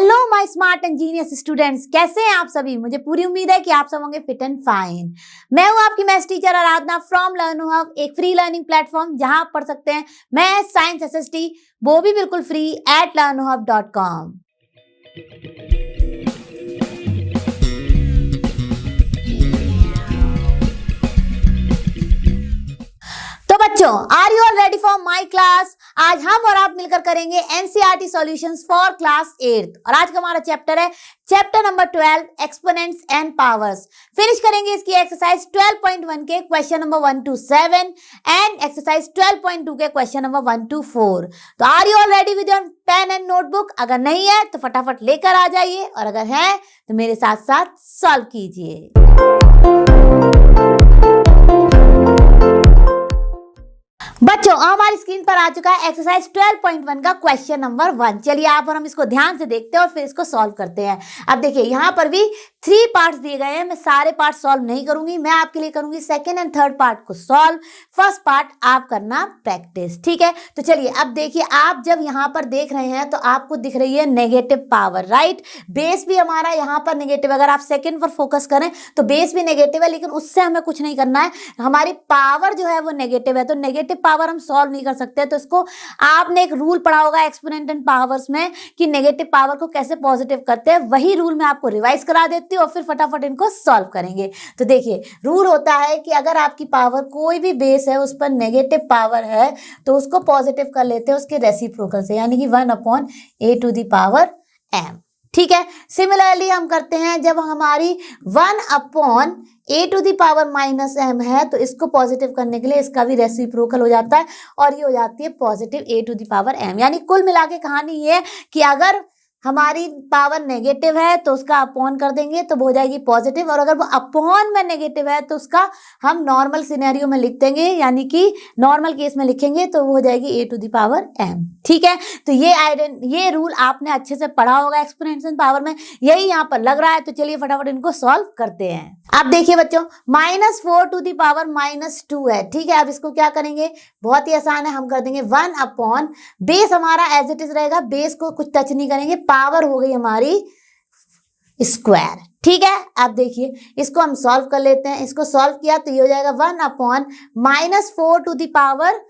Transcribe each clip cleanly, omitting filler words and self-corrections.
Hello my smart and genius students, कैसे हैं आप सभी। मुझे पूरी उम्मीद है कि आप सब होंगे फिट एंड फाइन। मैं हूं आपकी maths teacher Aradhana from लर्नो hub, एक फ्री लर्निंग प्लेटफॉर्म जहां आप पढ़ सकते हैं मैथ्स, साइंस, एसएसटी, वो भी बिल्कुल फ्री @learnohub.com। तो बच्चों, are you all ready for my class. आज हम और आप मिलकर करेंगे NCERT solutions for class 8th और आज का हमारा चैप्टर है chapter number 12 exponents and powers. Finish करेंगे इसकी एक्सरसाइज 12.1 के question number 1 to 7 and exercise 12.2 के क्वेश्चन नंबर 1 to 4। तो are you all ready with your pen and notebook. अगर नहीं है तो फटाफट लेकर आ जाइए और अगर है तो मेरे साथ साथ सॉल्व कीजिए। बच्चों, हमारी स्क्रीन पर आ चुका है एक्सरसाइज 12.1 का क्वेश्चन नंबर 1। चलिए आप और हम इसको ध्यान से देखते हैं और फिर इसको सॉल्व करते हैं। अब देखिए, यहाँ पर भी 3 पार्ट्स दिए गए हैं। मैं सारे पार्ट सॉल्व नहीं करूंगी, मैं आपके लिए करूंगी सेकंड एंड थर्ड पार्ट को सॉल्व। फर्स्ट पार्ट आप करना प्रैक्टिस, ठीक है। तो चलिए अब देखिए, आप जब यहाँ पर देख रहे हैं तो आपको दिख रही है नेगेटिव पावर, राइट। बेस भी हमारा यहाँ पर नेगेटिव, अगर आप सेकंड पर फोकस करें तो बेस भी नेगेटिव है, लेकिन उससे हमें कुछ नहीं करना है। हमारी पावर जो है वो नेगेटिव है, तो नेगेटिव पावर हम सॉल्व नहीं कर सकते। तो इसको आपने एक रूल पढ़ा होगा एक्सपोनेंट एंड पावर्स में कि नेगेटिव पावर को कैसे पॉजिटिव करते हैं, वही रूल मैं आपको रिवाइज करा देती हूँ और फिर फटाफट इनको सॉल्व करेंगे। तो देखिए, रूल होता है कि अगर आपकी पावर कोई भी बेस है उस पर नेगेटिव पावर है तो उसको पॉजिटिव कर लेते हैं उसके रेसिप्रोकल से, यानी कि 1/a⁴m, ठीक है। सिमिलरली हम करते हैं जब हमारी 1/a⁻m है तो इसको पॉजिटिव करने के लिए इसका भी रेसिप्रोकल हो जाता है और ये हो जाती है पॉजिटिव a⁻m। यानी कुल मिला के कहानी ये है कि अगर हमारी पावर नेगेटिव है तो उसका अपॉन कर देंगे तो वो हो जाएगी पॉजिटिव, और अगर वो अपॉन में नेगेटिव है तो उसका हम नॉर्मल सिनेरियो में लिख देंगे, यानी कि नॉर्मल केस में लिखेंगे तो वो हो जाएगी a⁻m, ठीक है। तो ये रूल आपने अच्छे से पढ़ा होगा एक्सपोनेंट्स एंड पावर में, यही यहाँ पर लग रहा है। तो चलिए फटाफट इनको सॉल्व करते हैं। अब देखिए बच्चों, -4⁻2 है, ठीक है। अब इसको क्या करेंगे, बहुत ही आसान है, हम कर देंगे 1/, बेस हमारा एज इट इज रहेगा, बेस को कुछ टच नहीं करेंगे, पावर हो गई हमारी स्क्वायर, ठीक है। अब देखिए इसको हम सॉल्व कर लेते हैं। इसको सॉल्व किया तो ये हो जाएगा 1/-4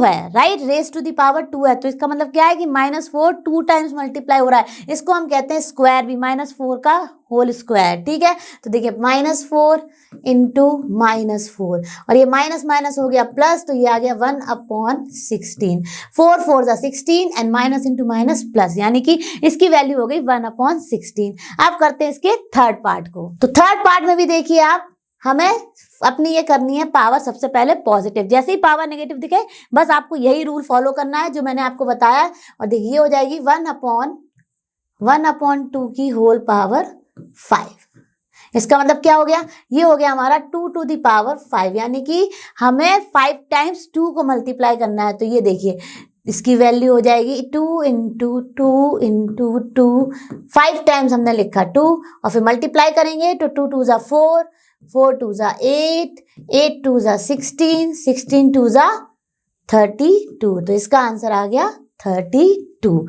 है, right, raise to the power 2 है। तो इसका मतलब क्या है कि -4 2 टाइम्स मल्टीप्लाई हो रहा है, इसको हम कहते हैं स्क्वायर भी, -4 का होल स्क्वायर, ठीक है। तो देखिए -4 इंटू -4 और ये माइनस माइनस हो गया प्लस, तो ये आ गया 1/16। 4 4 जा 16 and minus into minus plus, यानी कि इसकी वैल्यू हो गई 1/16। अब करते हैं इसके थर्ड पार्ट को। तो थर्ड पार्ट में भी देखिए आप, हमें अपनी ये करनी है पावर सबसे पहले पॉजिटिव। जैसे ही पावर नेगेटिव दिखे बस आपको यही रूल फॉलो करना है जो मैंने आपको बताया, और देखिए ये हो जाएगी 1/2 की होल पावर 5। इसका मतलब क्या हो गया, ये हो गया हमारा 2 to the power 5, यानी कि हमें 5 टाइम्स 2 को मल्टीप्लाई करना है। तो ये देखिए इसकी वैल्यू हो जाएगी 2 इंटू 2 इंटू 2, 5 टाइम्स हमने लिखा 2 और फिर मल्टीप्लाई करेंगे तो 2 2 जा 4, 4 2 जा 8, 8 2 जा 16, 16 2 जा 32। तो इसका आंसर आ गया 32।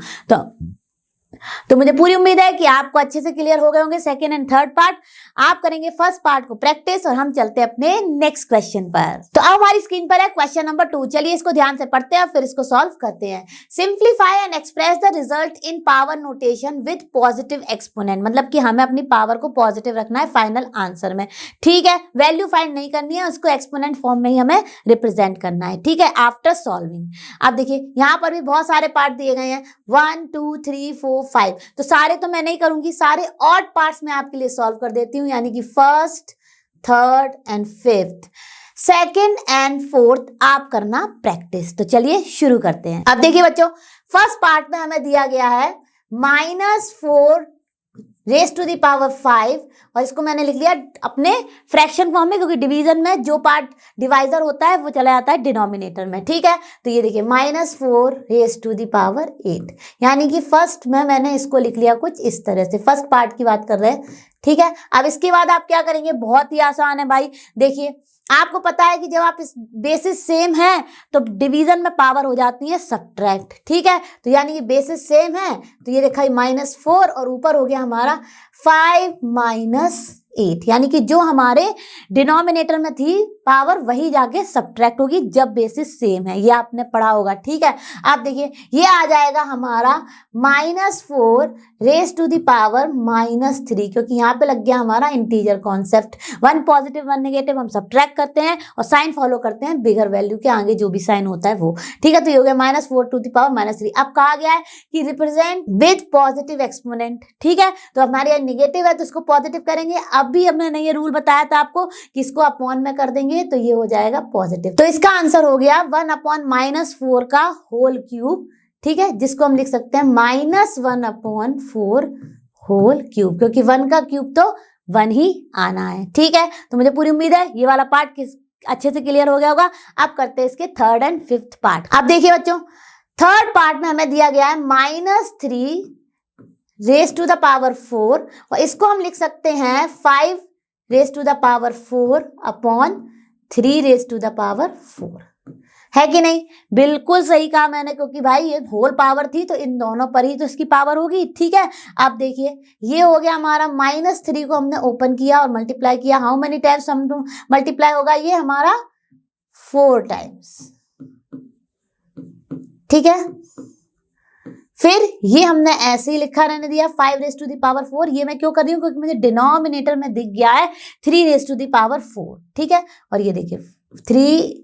तो मुझे पूरी उम्मीद है कि आपको अच्छे से क्लियर हो गए होंगे सेकंड एंड थर्ड पार्ट। आप करेंगे फर्स्ट पार्ट को प्रैक्टिस और हम चलते हैं अपने नेक्स्ट क्वेश्चन पर। तो अब हमारी स्क्रीन पर है क्वेश्चन नंबर 2। चलिए इसको ध्यान से पढ़ते हैं फिर इसको सॉल्व करते हैं। Simplify and express the result in power notation with positive exponent, मतलब कि हमें अपनी पावर को पॉजिटिव रखना है फाइनल आंसर में, ठीक है। वैल्यू फाइंड नहीं करनी है, उसको एक्सपोनेंट फॉर्म में ही हमें रिप्रेजेंट करना है, ठीक है, आफ्टर सॉल्विंग। अब देखिए यहाँ पर भी बहुत सारे पार्ट दिए गए हैं, 1 2 3 4 5। तो सारे तो मैं नहीं करूंगी, सारे ऑड पार्ट्स में आपके लिए सॉल्व कर देती हूँ, यानी कि first, third and fifth, second and fourth आप करना प्रैक्टिस। तो चलिए शुरू करते हैं। अब देखिए बच्चों, फर्स्ट पार्ट में हमें दिया गया है -4 रेज टू दी पावर 5 और इसको मैंने लिख लिया अपने फ्रैक्शन फॉर्म में, क्योंकि डिवीजन में जो पार्ट डिवाइजर होता है वो चला जाता है डिनोमिनेटर में, ठीक है। तो ये देखिए -4 रेज टू दी पावर 8, यानी कि फर्स्ट में मैंने इसको लिख लिया कुछ इस तरह से, फर्स्ट पार्ट की बात कर रहे हैं, ठीक है। अब इसके बाद आप क्या करेंगे, बहुत ही आसान है भाई। देखिए आपको पता है कि जब आप इस बेसिस सेम है तो डिवीजन में पावर हो जाती है सब्ट्रैक्ट, ठीक है। तो यानी कि बेसिस सेम है तो ये देखा -4 और ऊपर हो गया हमारा 5 - 8, यानी कि जो हमारे डिनोमिनेटर में थी पावर वही जाके सब्ट्रैक्ट होगी जब बेसिस सेम है। ये आपने पढ़ा होगा, ठीक है। आप देखिए ये आ जाएगा हमारा -4 रेज टू द पावर -3, क्योंकि यहाँ पे लग गया हमारा इंटीजर कॉन्सेप्ट। 1 पॉजिटिव 1 नेगेटिव हम सब्ट्रैक्ट करते हैं और साइन फॉलो करते हैं बिगर वैल्यू के आगे जो भी साइन होता है वो, ठीक है। तो ये हो गया -4 टू द पावर -3। अब कहा गया है कि रिप्रेजेंट विद पॉजिटिव एक्सपोनेंट, ठीक है। तो हमारे यहाँ निगेटिव है तो इसको पॉजिटिव करेंगे। अब भी हमने ये रूल बताया था आपको कि इसको अपॉन में कर देंगे तो ये हो जाएगा पॉजिटिव। तो इसका आंसर हो गया 1/-4 का होल क्यूब, ठीक है, जिसको हम लिख सकते हैं -1/4 होल क्यूब, क्योंकि 1 का क्यूब तो 1 ही आना है, ठीक है। तो मुझे पूरी उम्मीद है ये वाला पार्ट अच्छे से क्लियर हो गया होगा। अब करते हैं इसके 3rd और 5th पार्ट। अब देखिए बच्चों 3rd पार्ट में हमें दिया गया है -3 रेज टू द पावर 4 और इसको हम लिख सकते हैं 5 raise to the power 4 upon 3 raise to the power 4, है कि नहीं। बिल्कुल सही कहा मैंने, क्योंकि भाई ये होल पावर थी तो इन दोनों पर ही तो इसकी पावर होगी, ठीक है। आप देखिए ये हो गया हमारा -3 को हमने ओपन किया और मल्टीप्लाई किया। हाउ मेनी टाइम्स हम मल्टीप्लाई होगा, ये हमारा 4 टाइम्स, ठीक है। फिर ये हमने ऐसे ही लिखा रहने दिया 5 रेज टू द पावर 4। ये मैं क्यों कर रही हूँ, क्योंकि मुझे डिनोमिनेटर में दिख गया है 3 रेज टू द पावर 4, ठीक है। और ये देखिए 3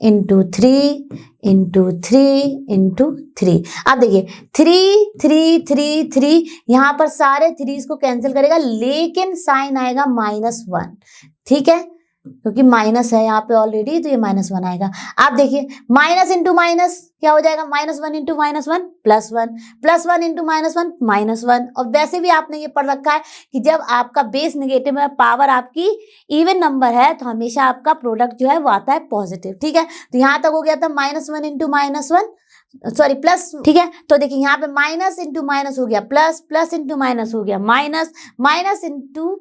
× 3 × 3 × 3। अब देखिए 3 3 3 3, यहाँ पर सारे 3 को कैंसिल करेगा लेकिन साइन आएगा -1, ठीक है, क्योंकि माइनस है यहाँ पे ऑलरेडी तो ये -1 आएगा। आप देखिए माइनस इंटू माइनस क्या हो जाएगा, -1 इंटू -1 +1, +1 इंटू -1 -1। और वैसे भी आपने ये पढ़ रखा है कि जब आपका बेस नेगेटिव है पावर आपकी इवन नंबर है तो हमेशा आपका प्रोडक्ट जो है वो आता है पॉजिटिव, ठीक है। तो यहाँ तक हो गया था -1 इंटू -1 सॉरी प्लस, ठीक है। तो देखिए यहाँ पे माइनस इंटू माइनस हो गया प्लस, प्लस इंटू माइनस हो गया minus, minus into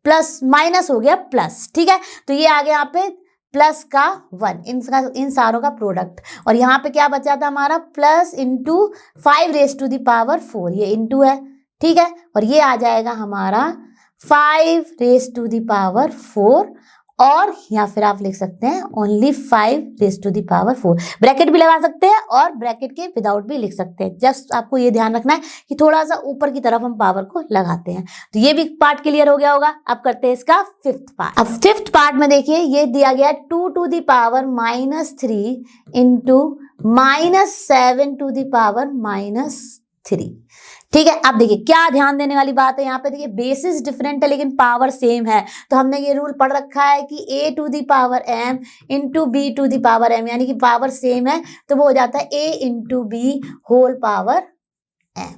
plus minus हो गया प्लस, ठीक है। तो ये आ गया यहाँ पे प्लस का 1, इन सारों का प्रोडक्ट। और यहाँ पे क्या बचा था हमारा plus into 5 raise to the power 4, ये इंटू है, ठीक है। और ये आ जाएगा हमारा 5 रेज टू द पावर 4 और या फिर आप लिख सकते हैं only 5 raise to the power 4। Bracket भी लगा सकते हैं और ब्रैकेट के विदाउट भी लिख सकते हैं। जस्ट आपको ये ध्यान रखना है कि थोड़ा सा ऊपर की तरफ हम पावर को लगाते हैं। तो ये भी पार्ट क्लियर हो गया होगा। अब करते हैं इसका 5th पार्ट। अब 5th पार्ट में देखिए ये दिया गया 2 to the power -3 into -7 to the power -3, ठीक है। अब देखिए क्या ध्यान देने वाली बात है, यहाँ पे देखिए बेसिस डिफरेंट है लेकिन पावर सेम है। तो हमने ये रूल पढ़ रखा है कि a to the power m into b to the power m, यानी कि पावर सेम है तो वो हो जाता है a into B whole power m।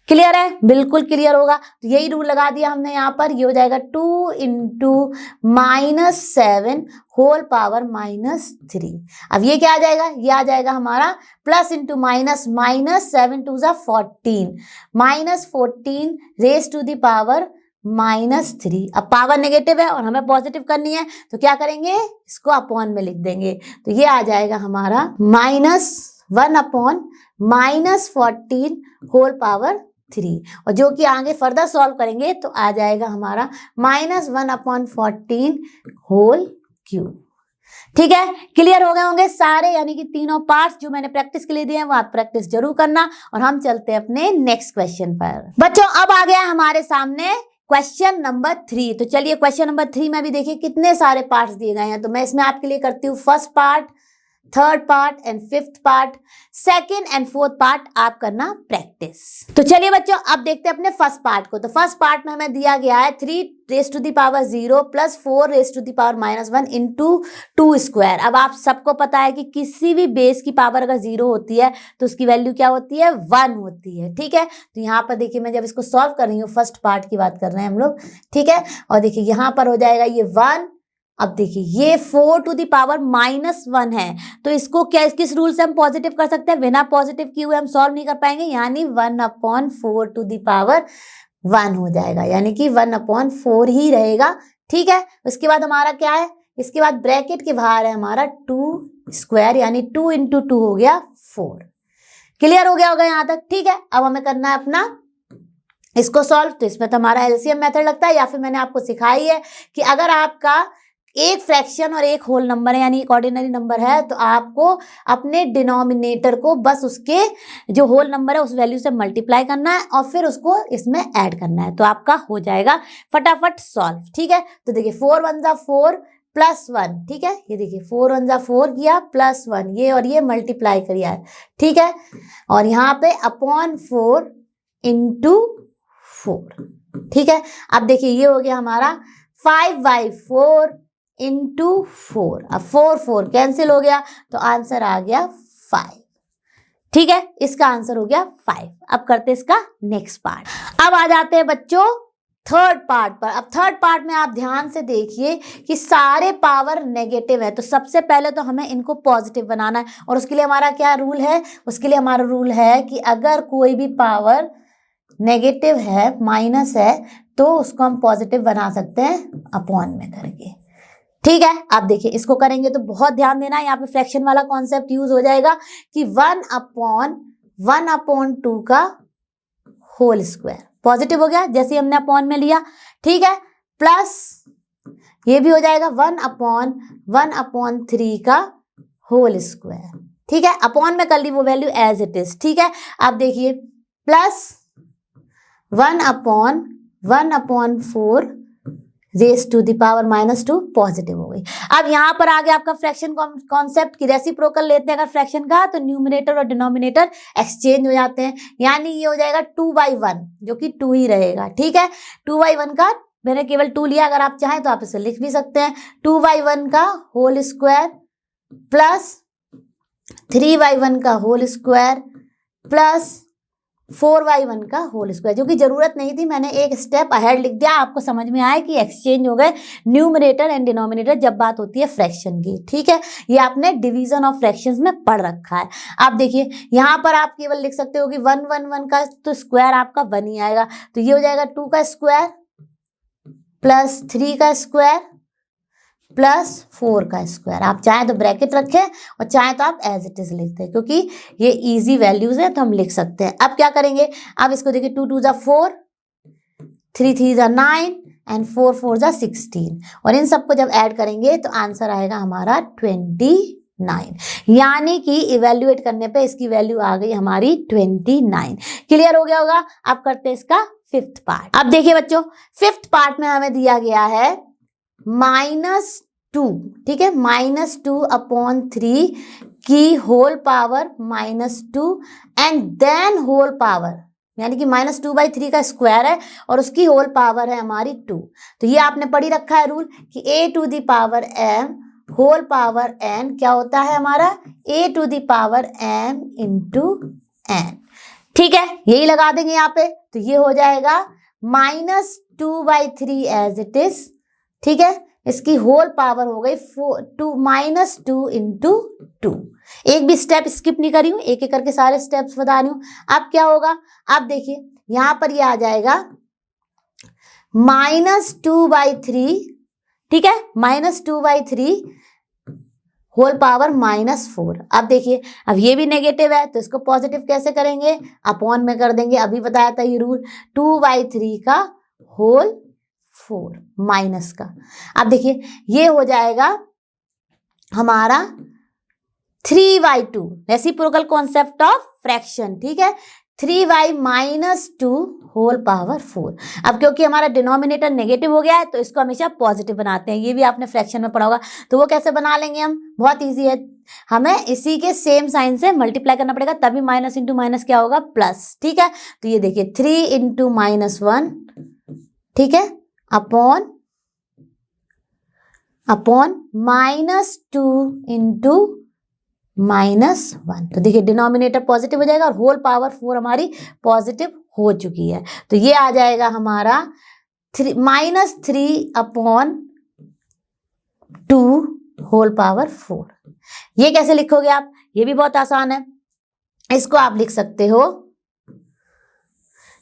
Clear है, बिल्कुल क्लियर होगा। तो यही रूल लगा दिया हमने यहाँ पर। ये हो जाएगा 2 इंटू -7 होल पावर -3। अब ये क्या आ जाएगा, ये आ जाएगा हमारा प्लस इंटू माइनस, -7 टू ज़ा 14, -14 रेज टू द पावर -3। अब पावर नेगेटिव है और हमें पॉजिटिव करनी है तो क्या करेंगे, इसको अपॉन में लिख देंगे। तो ये आ जाएगा हमारा -1/-14 होल पावर 3। और जो कि आगे फर्दर सॉल्व करेंगे तो आ जाएगा हमारा -1/14 होल क्यूब। ठीक है, क्लियर हो गए होंगे सारे, यानी कि तीनों पार्ट्स जो मैंने प्रैक्टिस के लिए दिए हैं वो आप प्रैक्टिस जरूर करना। और हम चलते हैं अपने नेक्स्ट क्वेश्चन पर। बच्चों अब आ गया हमारे सामने क्वेश्चन नंबर 3। तो चलिए क्वेश्चन नंबर 3 में भी देखिए कितने सारे पार्ट्स दिए गए हैं। तो मैं इसमें आपके लिए करती हूँ first part, third part and fifth part, second and fourth part आप करना प्रैक्टिस। तो चलिए बच्चों अब देखते हैं अपने फर्स्ट पार्ट को। तो फर्स्ट पार्ट में हमें दिया गया है 3 raise to the power 0 plus 4 raise to the power -1 into 2 square. अब आप सबको पता है कि किसी भी बेस की पावर अगर 0 होती है तो उसकी वैल्यू क्या होती है, 1 होती है। ठीक है, तो यहाँ पर देखिए मैं जब इसको सॉल्व कर रही हूँ, फर्स्ट पार्ट की बात कर रहे हैं हम लोग। ठीक है, और देखिए यहाँ पर हो जाएगा ये 1। अब देखिए ये 4 टू द पावर -1 है, तो इसको क्या किस रूल से हम पॉजिटिव कर सकते हैं, बिना पॉजिटिव किए हुए हम सॉल्व नहीं कर पाएंगे, यानी 1/4 टू द पावर 1 हो जाएगा, यानी कि 1/4 ही रहेगा। ठीक है, उसके बाद हमारा क्या है, इसके बाद ब्रैकेट के बाहर है हमारा 2 यानी 2 × 2 हो गया 4। क्लियर हो गया होगा यहाँ तक। ठीक है, अब हमें करना है अपना इसको सॉल्व। तो इसमें तो हमारा एलसीएम मेथड लगता है, या फिर मैंने आपको सिखाई है कि अगर आपका एक फ्रैक्शन और एक होल नंबर है यानी एक ऑर्डिनरी नंबर है, तो आपको अपने डिनोमिनेटर को बस उसके जो होल नंबर है उस वैल्यू से मल्टीप्लाई करना है और फिर उसको इसमें ऐड करना है, तो आपका हो जाएगा फटाफट सॉल्व। ठीक है, तो देखिए 4 × 1 = 4 +1। ठीक है, ये देखिए 4 × 1 = 4 किया +1, ये और ये मल्टीप्लाई किया है। ठीक है, और यहाँ पे अपॉन 4 × 4। ठीक है, अब देखिए ये हो गया हमारा 5/4 × 4। अब 4 4 कैंसिल हो गया तो आंसर आ गया 5। ठीक है, इसका आंसर हो गया 5। अब करते हैं इसका नेक्स्ट पार्ट। अब आ जाते हैं बच्चों थर्ड पार्ट पर। अब थर्ड पार्ट में आप ध्यान से देखिए कि सारे पावर नेगेटिव है, तो सबसे पहले तो हमें इनको पॉजिटिव बनाना है। और उसके लिए हमारा क्या रूल है, उसके लिए हमारा रूल है कि अगर कोई भी पावर नेगेटिव है, माइनस है, तो उसको हम पॉजिटिव बना सकते हैं अपॉन में करके। ठीक है, आप देखिए इसको करेंगे तो बहुत ध्यान देना, यहाँ पे फ्रैक्शन वाला कॉन्सेप्ट यूज हो जाएगा कि 1/1/2 का होल स्क्वायर पॉजिटिव हो गया जैसे हमने अपॉन में लिया। ठीक है, प्लस ये भी हो जाएगा 1/1/3 का होल स्क्वायर। ठीक है, अपॉन में कर ली वो वैल्यू एज इट इज। ठीक है, आप देखिए plus 1/1/4 raise to the power -2 positive हो गई। अब यहाँ पर आ गया आपका फ्रैक्शन कॉन्सेप्ट की रेसिप्रोकल लेते हैं अगर फ्रैक्शन का, तो न्यूमरेटर और डिनोमिनेटर एक्सचेंज हो जाते हैं, यानी ये हो जाएगा 2/1 जो कि 2 ही रहेगा। ठीक है, 2/1 का मैंने केवल 2 लिया, अगर आप चाहें तो आप इसे लिख भी सकते हैं। 2/1 का होल स्क्वायर प्लस 3/1 का होल स्क्वायर प्लस 4/1 का होल स्क्वायर, जो कि जरूरत नहीं थी, मैंने एक स्टेप अहेड लिख दिया, आपको समझ में आए कि एक्सचेंज हो गए न्यूमरेटर एंड डिनोमिनेटर जब बात होती है फ्रैक्शन की। ठीक है, ये आपने डिवीजन ऑफ फ्रैक्शंस में पढ़ रखा है। आप देखिए यहाँ पर आप केवल लिख सकते हो कि 1/1 का तो स्क्वायर आपका 1 ही आएगा, तो ये हो जाएगा 2 का स्क्वायर प्लस 3 का स्क्वायर प्लस 4 का स्क्वायर। आप चाहे तो ब्रैकेट रखें और चाहे तो आप एज इट इज लिखते हैं, क्योंकि ये इजी वैल्यूज है तो हम लिख सकते हैं। अब क्या करेंगे, अब इसको देखिए 2 2 = 4, 3 3 = 9 एंड 4 4 = 16, और इन सबको जब ऐड करेंगे तो आंसर आएगा हमारा 29, यानी कि इवेल्युएट करने पे इसकी वैल्यू आ गई हमारी 29। क्लियर हो गया होगा। अब करते हैं इसका फिफ्थ पार्ट। अब देखिए बच्चों, फिफ्थ पार्ट में हमें दिया गया है -2। ठीक है, -2/3 की whole power -2 and then whole power, यानी कि -2/3 का स्क्वायर है और उसकी होल पावर है हमारी 2। तो ये आपने पढ़ी रखा है रूल कि a⁴m होल पावर n क्या होता है हमारा, a⁴m × n। ठीक है, यही लगा देंगे यहाँ पे, तो ये हो जाएगा -2/3 एज इट इज। ठीक है, इसकी होल पावर हो गई -2 × 2। एक भी स्टेप स्किप नहीं करी हूँ, एक एक करके सारे स्टेप्स बता रही हूँ। अब क्या होगा, अब देखिए यहाँ पर ये आ जाएगा -2/3। ठीक है, -2/3 होल पावर -4। अब देखिए, अब ये भी नेगेटिव है तो इसको पॉजिटिव कैसे करेंगे, अपॉन में कर देंगे, अभी बताया था ये रूल, 2/3 का होल 4 माइनस का। अब देखिए ये हो जाएगा हमारा 3/2, रेसिप्रोकल कॉन्सेप्ट ऑफ फ्रैक्शन। ठीक है, 3/-2 होल पावर 4। अब क्योंकि हमारा डिनोमिनेटर नेगेटिव हो गया है तो इसको हमेशा पॉजिटिव बनाते हैं, ये भी आपने फ्रैक्शन में पढ़ा होगा। तो वो कैसे बना लेंगे हम, बहुत इजी है, हमें इसी के सेम साइन से मल्टीप्लाई करना पड़ेगा, तभी माइनस इंटू माइनस क्या होगा प्लस। ठीक है, तो ये देखिए 3 × -1, ठीक है, अपॉन -2 × -1। तो देखिए डिनोमिनेटर पॉजिटिव हो जाएगा और होल पावर 4 हमारी पॉजिटिव हो चुकी है, तो ये आ जाएगा हमारा -3/2 होल पावर 4। ये कैसे लिखोगे आप, ये भी बहुत आसान है, इसको आप लिख सकते हो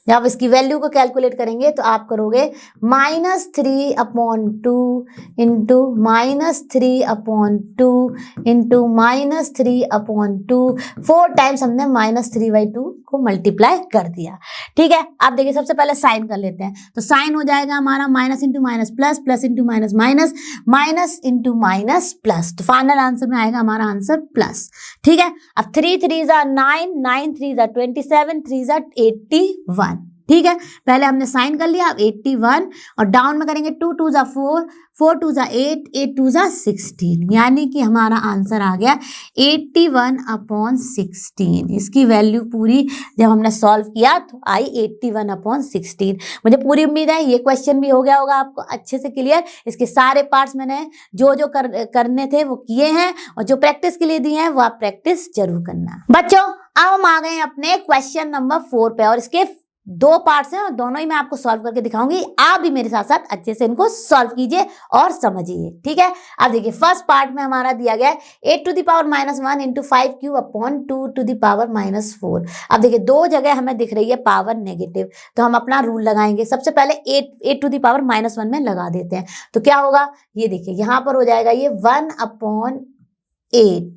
जब आप इसकी वैल्यू को कैलकुलेट करेंगे तो आप करोगे -3/2 इंटू -3/2 इंटू -3/2, 4 टाइम्स हमने -3/2 को मल्टीप्लाई कर दिया। ठीक है, आप देखिए सबसे पहले साइन कर लेते हैं, तो साइन हो जाएगा हमारा minus into minus plus, plus into minus minus, minus into minus plus, तो फाइनल आंसर में आएगा हमारा आंसर प्लस। ठीक है, अब 3 3 9, 9 3 27, 3 81। ठीक है, पहले हमने साइन कर लिया, अब 81 और डाउन में करेंगे 2 2 4, 4 2 8, 8 2 16, यानी कि हमारा आंसर आ गया 81/16। इसकी वैल्यू पूरी जब हमने सॉल्व किया तो आई 81/16। मुझे पूरी उम्मीद है ये क्वेश्चन भी हो गया होगा आपको अच्छे से क्लियर। इसके सारे पार्ट्स मैंने जो करने थे वो किए हैं, और जो प्रैक्टिस के लिए दिए हैं वो आप प्रैक्टिस जरूर करना। बच्चों अब हम आ गए अपने क्वेश्चन नंबर 4 पे, और इसके 2 पार्ट्स हैं और दोनों ही मैं आपको सॉल्व करके दिखाऊंगी। आप भी मेरे साथ साथ अच्छे से इनको सॉल्व कीजिए और समझिए। ठीक है, अब देखिए फर्स्ट पार्ट में हमारा दिया गया है 8 to the power -1 into 5³ upon 2 to the power -4। अब देखिए 2 जगह हमें दिख रही है पावर नेगेटिव, तो हम अपना रूल लगाएंगे। सबसे पहले 8 टू द पावर -1 में लगा देते हैं, तो क्या होगा, ये देखिए यहाँ पर हो जाएगा ये 1/8।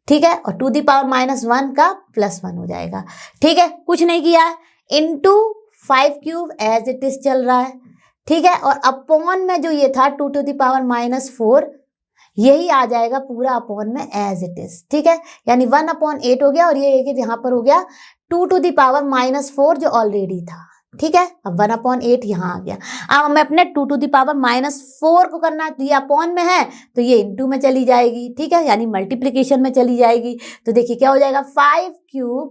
ठीक है, और टू द पावर -1 का +1 हो जाएगा। ठीक है, कुछ नहीं किया है, इंटू 5³ एज इट इज चल रहा है। ठीक है, और अपॉन में जो ये था 2 टू द पावर -4, यही आ जाएगा पूरा अपॉन में एज इट इज। ठीक है, यानी 1/8 हो गया, और ये यहाँ पर हो गया 2 टू द पावर -4 जो ऑलरेडी था। ठीक है, अब 1/8 यहाँ आ गया। अब हमें अपने 2 टू द पावर -4 को करना है, तो ये अपॉन में है तो ये इंटू में चली जाएगी। ठीक है, यानी मल्टीप्लीकेशन में चली जाएगी। तो देखिए क्या हो जाएगा, 5³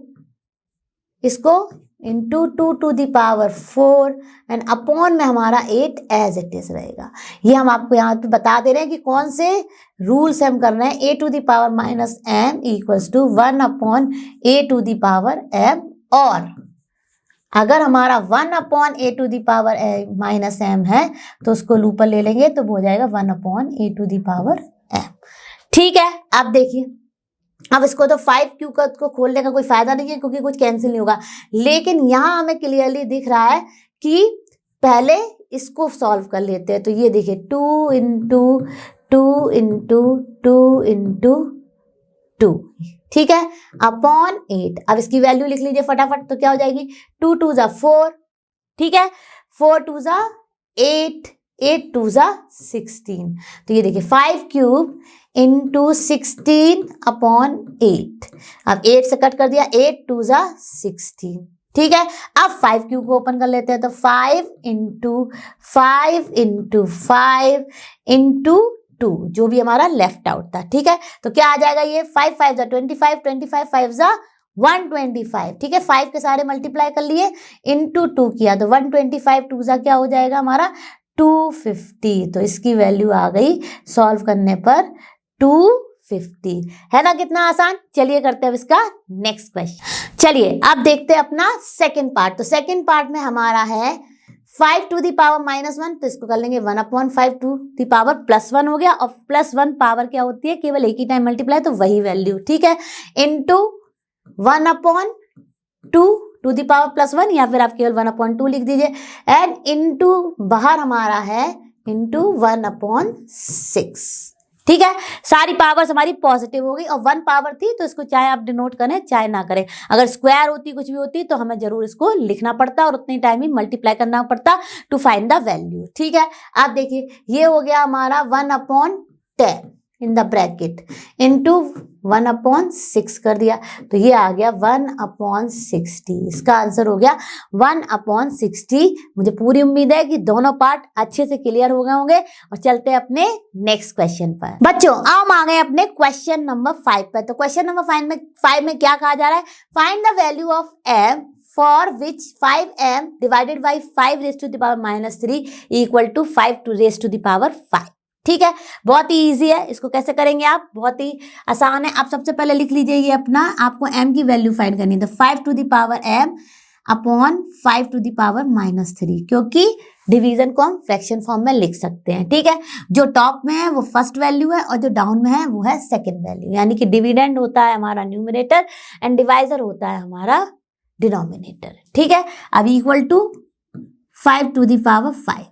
इसको into 2 to the power 4 and upon में हमारा 8 एज इट इज रहेगा। ये हम आपको यहाँ पे बता दे रहे हैं कि कौन से रूल्स हम कर रहे हैं। a to the power -m equals to 1/a to the power m, और अगर हमारा 1/a to the power -m है तो उसको ऊपर ले लेंगे तो हो जाएगा 1/a to the power m। ठीक है, आप देखिए अब इसको तो 5³ को खोलने का कोई फायदा नहीं है क्योंकि कुछ कैंसिल नहीं होगा, लेकिन यहाँ हमें क्लियरली दिख रहा है कि पहले इसको सॉल्व कर लेते हैं। तो ये देखिए 2 इंटू 2 इंटू 2 इंटू 2, ठीक है, अपॉन 8। अब इसकी वैल्यू लिख लीजिए फटाफट, तो क्या हो जाएगी 2 2 4, ठीक है, 4 2 8, 8 2 16। तो ये देखिए 5³ इंटू 16/8। अब 8 से कट कर दिया, 8 2 16। ठीक है, अब 5³ को ओपन कर लेते हैं, तो 5 इंटू 5 इंटू 5 इंटू 2 जो भी हमारा लेफ्ट आउट था। ठीक है, तो क्या आ जाएगा, ये 5 5 25, 25 5 125। ठीक है, 5 के सारे मल्टीप्लाई कर लिए, इंटू 2 किया तो 125, 2 क्या हो जाएगा हमारा 250। तो इसकी वैल्यू आ गई सॉल्व करने पर 250। है ना कितना आसान। चलिए करते हैं अब इसका नेक्स्ट क्वेश्चन। चलिए अब देखते हैं अपना सेकंड पार्ट। तो सेकंड पार्ट में हमारा है 5 टू द पावर -1, तो इसको कर लेंगे 1/5 टू द पावर +1 हो गया, और +1 पावर क्या होती है, केवल एक ही टाइम मल्टीप्लाई, तो वही वैल्यू। ठीक है, इंटू 1/2 टू द पावर +1, या फिर आप केवल 1/2 लिख दीजिए, एंड इंटू बाहर हमारा है इंटू 1/6। ठीक है, सारी पावर्स हमारी पॉजिटिव हो गई, और 1 पावर थी तो इसको चाहे आप डिनोट करें चाहे ना करें, अगर स्क्वायर होती कुछ भी होती तो हमें जरूर इसको लिखना पड़ता और उतनी टाइम ही मल्टीप्लाई करना पड़ता टू फाइंड द वैल्यू। ठीक है, आप देखिए ये हो गया हमारा 1/10 इन द ब्रैकेट इंटू 1/6 कर दिया, तो ये आ गया 1/60। इसका आंसर हो गया 1/60। मुझे पूरी उम्मीद है कि दोनों पार्ट अच्छे से क्लियर हो गए होंगे, और चलते हैं अपने नेक्स्ट क्वेश्चन पर। बच्चों हम आ गए अपने क्वेश्चन नंबर 5 पर। तो क्वेश्चन नंबर 5 में क्या कहा जा रहा है, find the value of m for which 5m divided by 5 raised to the power -3 equal to 5 raised to the power 5। ठीक है, बहुत ही इजी है, इसको कैसे करेंगे आप, बहुत ही आसान है। आप सबसे पहले लिख लीजिए ये अपना, आपको m की वैल्यू फाइंड करनी है, तो 5 to the power m upon 5 to the power -3, क्योंकि डिवीजन को हम फ्रैक्शन फॉर्म में लिख सकते हैं। ठीक है, जो टॉप में है वो फर्स्ट वैल्यू है और जो डाउन में है वो है सेकंड वैल्यू, यानी कि डिविडेंड होता है हमारा न्यूमरेटर एंड डिवाइजर होता है हमारा डिनोमिनेटर, ठीक है। अब equal to 5 to the power 5।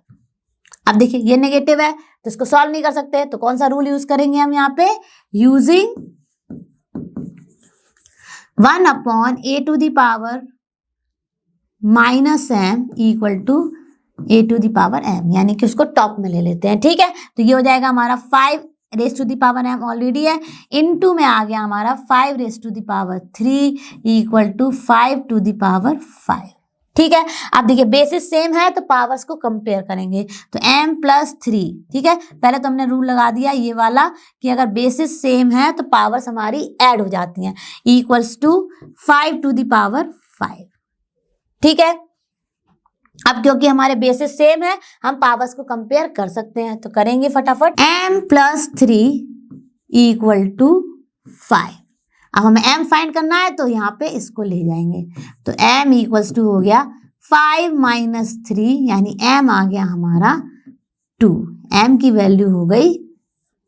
अब देखिए ये नेगेटिव है तो इसको सॉल्व नहीं कर सकते, तो कौन सा रूल यूज करेंगे हम यहाँ पे, using 1 upon A to the power minus M equal to A to the power M, यानी कि उसको टॉप में ले लेते हैं, ठीक है। तो ये हो जाएगा हमारा 5 raise to the power M already है, इनटू में आ गया हमारा 5 raise to the power 3 equal to 5 to the power 5, ठीक है। अब देखिए बेसिस सेम है तो पावर्स को कंपेयर करेंगे, तो m प्लस 3, ठीक है। पहले तो हमने रूल लगा दिया ये वाला कि अगर बेसिस सेम है तो पावर्स हमारी ऐड हो जाती हैं, equals to 5 to the power 5, ठीक है। अब क्योंकि हमारे बेसिस सेम है हम पावर्स को कंपेयर कर सकते हैं, तो करेंगे फटाफट। m plus 3 equal to 5। अब हमें m फाइंड करना है तो यहाँ पे इसको ले जाएंगे, तो m इक्वल्स टू हो गया 5 माइनस 3, यानी m आ गया हमारा 2, m की वैल्यू हो गई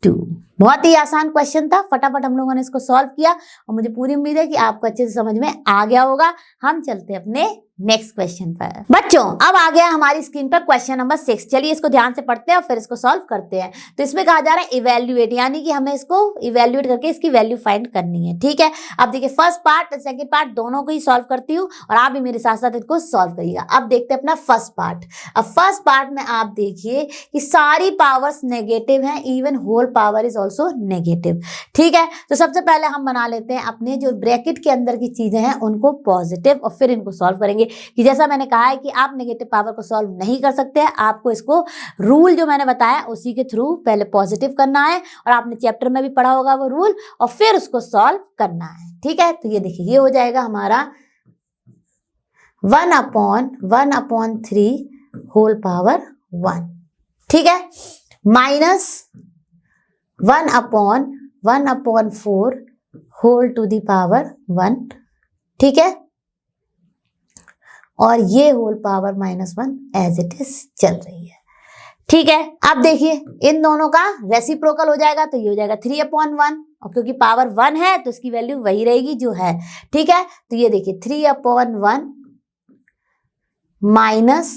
2। बहुत ही आसान क्वेश्चन था, फटाफट हम लोगों ने इसको सॉल्व किया और मुझे पूरी उम्मीद है कि आपको अच्छे से समझ में आ गया होगा। हम चलते हैं अपने नेक्स्ट क्वेश्चन पर। बच्चों अब आ गया हमारी स्क्रीन पर क्वेश्चन नंबर 6। चलिए इसको ध्यान से पढ़ते हैं और फिर इसको सॉल्व करते हैं। तो इसमें कहा जा रहा है इवेल्युएट, यानी कि हमें इसको इवेल्युएट करके इसकी वैल्यू फाइंड करनी है, ठीक है। अब देखिए फर्स्ट पार्ट और सेकंड पार्ट दोनों को ही सॉल्व करती हूँ और आप भी मेरे साथ साथ इसको सॉल्व करिएगा। अब देखते हैं अपना फर्स्ट पार्ट। अब फर्स्ट पार्ट में आप देखिए कि सारी पावर्स नेगेटिव हैं, even whole power is also negative, ठीक है। तो सबसे पहले हम बना लेते हैं अपने जो ब्रैकेट के अंदर की चीजें हैं उनको पॉजिटिव और फिर इनको सॉल्व करेंगे। कि जैसा मैंने कहा है कि आप नेगेटिव पावर को सॉल्व नहीं कर सकते हैं, आपको इसको रूल जो मैंने बताया उसी के थ्रू पहले पॉजिटिव करना है और आपने चैप्टर में भी पढ़ा होगा वो रूल, और फिर उसको सॉल्व करना है, ठीक है। तो ये देखिए ये हो जाएगा हमारा 1 अपॉन 3 होल पावर 1, ठीक है, minus 1 upon 4 whole to the power 1, ठीक है। और ये whole power -1 as it is चल रही है, ठीक है। अब देखिए इन दोनों का रेसिप्रोकल हो जाएगा, तो ये हो जाएगा 3/1, और क्योंकि पावर 1 है तो इसकी वैल्यू वही रहेगी जो है, ठीक है। तो ये देखिए 3/1 माइनस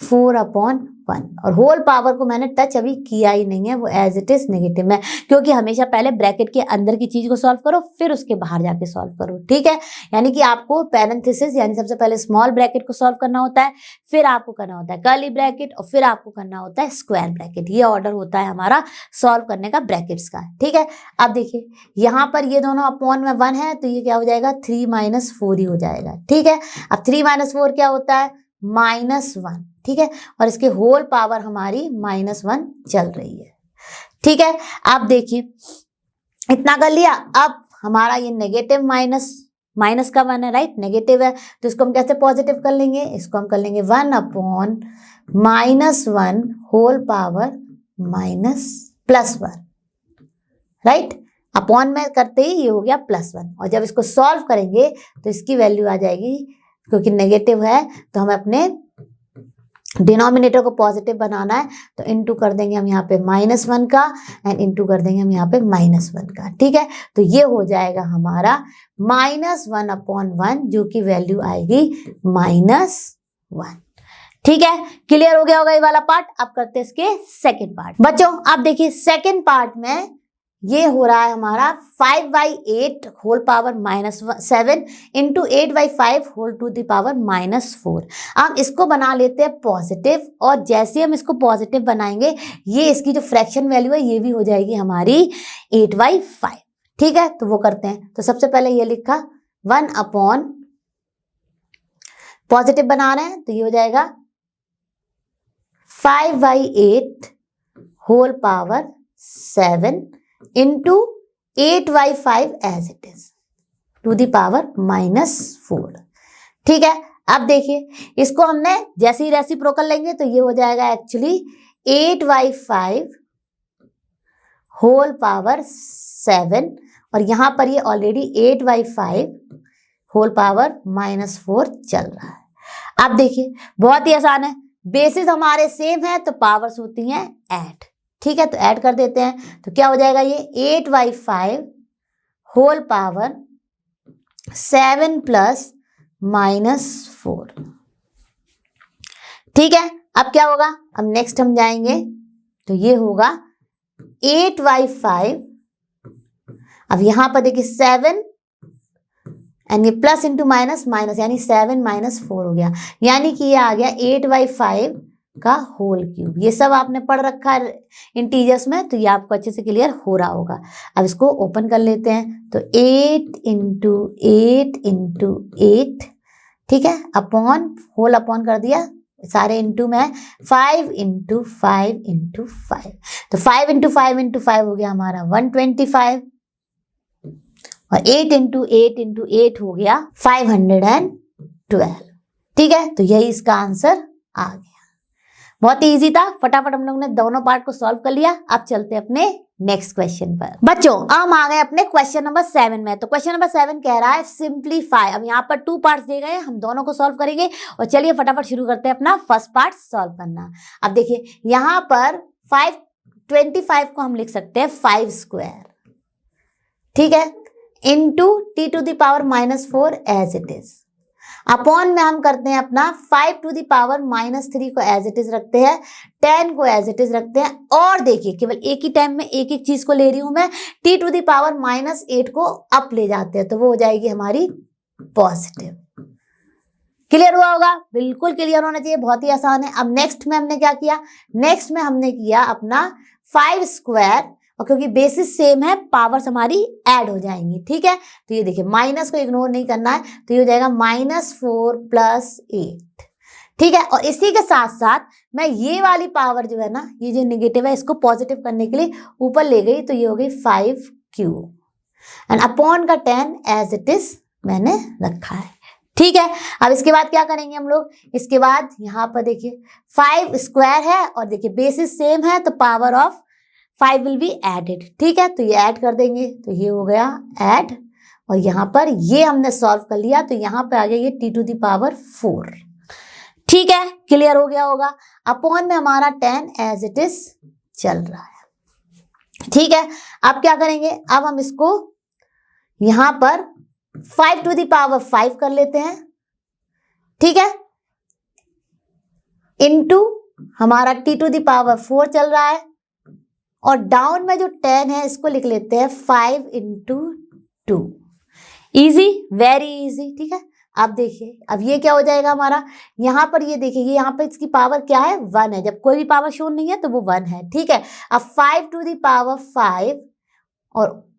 4/1, और होल पावर को मैंने टच अभी किया ही नहीं है, वो एज इट इज नेगेटिव में, क्योंकि हमेशा पहले ब्रैकेट के अंदर की चीज को सॉल्व करो फिर उसके बाहर जाके सॉल्व करो, ठीक है। यानी कि आपको पैरेंथेसिस यानी सबसे पहले स्मॉल ब्रैकेट को सॉल्व करना होता है, फिर आपको करना होता है कर्ली ब्रैकेट और फिर आपको करना होता है स्क्वायर ब्रैकेट। ये ऑर्डर होता है हमारा सॉल्व करने का ब्रैकेट्स का, ठीक है। अब देखिए यहाँ पर ये दोनों अपॉन में 1 है तो ये क्या हो जाएगा 3 - 4 ही हो जाएगा, ठीक है। अब 3 - 4 क्या होता है -1, ठीक है, और इसके होल पावर हमारी -1 चल रही है, ठीक है। अब देखिए इतना कर लिया। अब हमारा ये नेगेटिव माइनस का 1 है, राइट, नेगेटिव है, तो इसको हम कैसे पॉजिटिव कर लेंगे, इसको हम कर लेंगे 1 upon -1 whole power +1, right. Upon में करते ही ये हो गया +1, और जब इसको सॉल्व करेंगे तो इसकी वैल्यू आ जाएगी, क्योंकि नेगेटिव है तो हमें अपने डिनोमिनेटर को पॉजिटिव बनाना है, तो इनटू कर देंगे हम यहाँ पे -1 का एंड इनटू कर देंगे हम यहाँ पे -1 का, ठीक है। तो ये हो जाएगा हमारा -1/1, जो कि वैल्यू आएगी -1, ठीक है। क्लियर हो गया होगा ये वाला पार्ट। अब करते हैं इसके सेकंड पार्ट। बच्चों आप देखिए सेकंड पार्ट में ये हो रहा है हमारा 5/8 whole power -7 into 8/5 whole to the power -4। हम इसको बना लेते हैं पॉजिटिव, और जैसे हम इसको पॉजिटिव बनाएंगे ये इसकी जो फ्रैक्शन वैल्यू है ये भी हो जाएगी हमारी 8/5, ठीक है। तो वो करते हैं, तो सबसे पहले ये लिखा 1 अपॉन पॉजिटिव बना रहे हैं तो ये हो जाएगा 5/8 whole power 7 into 8/5 as it is to the power -4, ठीक है। अब देखिए इसको हमने जैसे ही रेसिप्रोकल लेंगे तो ये हो जाएगा एक्चुअली 8/5 होल पावर 7, और यहां पर ये ऑलरेडी 8/5 होल पावर -4 चल रहा है। अब देखिए बहुत ही आसान है, बेसिस हमारे सेम है तो पावर्स होती हैं ऐड, ठीक है। तो ऐड कर देते हैं, तो क्या हो जाएगा ये 8/5 होल पावर 7 प्लस -4। ठीक है, अब क्या होगा, अब नेक्स्ट हम जाएंगे तो ये होगा 8/5। अब यहां पर देखिए 7 एंड ये प्लस इंटू माइनस माइनस, यानी 7 - 4 हो गया, यानी कि ये आ गया 8/5 का होल क्यूब। ये सब आपने पढ़ रखा है इंटीजर्स में, तो ये आपको अच्छे से क्लियर हो रहा होगा। अब इसको ओपन कर लेते हैं, तो 8 × 8 × 8, ठीक है, अपॉन, होल अपॉन कर दिया, सारे इंटू में 5 × 5 × 5, तो 5 × 5 × 5 हो गया हमारा 125, और 8 × 8 × 8 हो गया 512। ठीक है, तो यही इसका आंसर आ गया। बहुत ही इजी था, फटाफट हम लोग ने दोनों पार्ट को सॉल्व कर लिया। अब चलते हैं अपने नेक्स्ट क्वेश्चन पर। बच्चों अब हम आ गए अपने क्वेश्चन नंबर 7 में। तो क्वेश्चन नंबर 7 कह रहा है सिंप्लीफाई। अब यहाँ पर 2 पार्ट्स दिए गए हैं, हम दोनों को सॉल्व करेंगे। और चलिए फटाफट शुरू करते हैं अपना फर्स्ट पार्ट सॉल्व करना। अब देखिए यहाँ पर 525 को हम लिख सकते हैं 5², ठीक है, into t⁻⁻4 as it is, upon में हम करते हैं अपना 5⁻³ को एज इट इज रखते हैं, 10 को एज इट इज रखते हैं, और देखिए केवल एक ही टाइम में एक एक चीज को ले रही हूं मैं, t⁻⁻8 को अप ले जाते हैं, तो वो हो जाएगी हमारी पॉजिटिव। क्लियर हुआ होगा? बिल्कुल क्लियर होना चाहिए, बहुत ही आसान है। अब नेक्स्ट में हमने क्या किया, नेक्स्ट में हमने किया अपना 5², और क्योंकि बेसिस सेम है पावर्स हमारी ऐड हो जाएंगी। ठीक है, तो ये देखिए माइनस को इग्नोर नहीं करना है, तो ये हो जाएगा -4 + 8। ठीक है, और इसी के साथ साथ मैं ये वाली पावर जो है ना, ये जो नेगेटिव है, इसको पॉजिटिव करने के लिए ऊपर ले गई, तो ये हो गई 5³ एंड अपॉन का 10 एज इट इज मैंने रखा है। ठीक है, अब इसके बाद क्या करेंगे हम लोग, इसके बाद यहाँ पर देखिए 5² है, और देखिए बेसिस सेम है, तो power of 5 will be added. ठीक है, तो ये ऐड कर देंगे, तो ये हो गया ऐड, और यहाँ पर ये हमने सॉल्व कर लिया, तो यहाँ पे आ गया ये t⁻⁴। ठीक है, क्लियर हो गया होगा। अपॉन में हमारा 10 एज इट इज चल रहा है। ठीक है, अब क्या करेंगे, अब हम इसको यहाँ पर 5⁵ कर लेते हैं। ठीक है, इंटू हमारा t⁻⁴ चल रहा है, और डाउन में जो 10 है इसको लिख लेते हैं 5 × 2। Easy, very easy. ठीक है, अब देखिए अब ये क्या हो जाएगा हमारा, यहाँ पर ये देखिए, ये यहाँ पर इसकी पावर क्या है, 1 है। जब कोई भी पावर शो नहीं है तो वो 1 है। ठीक है, अब 5⁵, और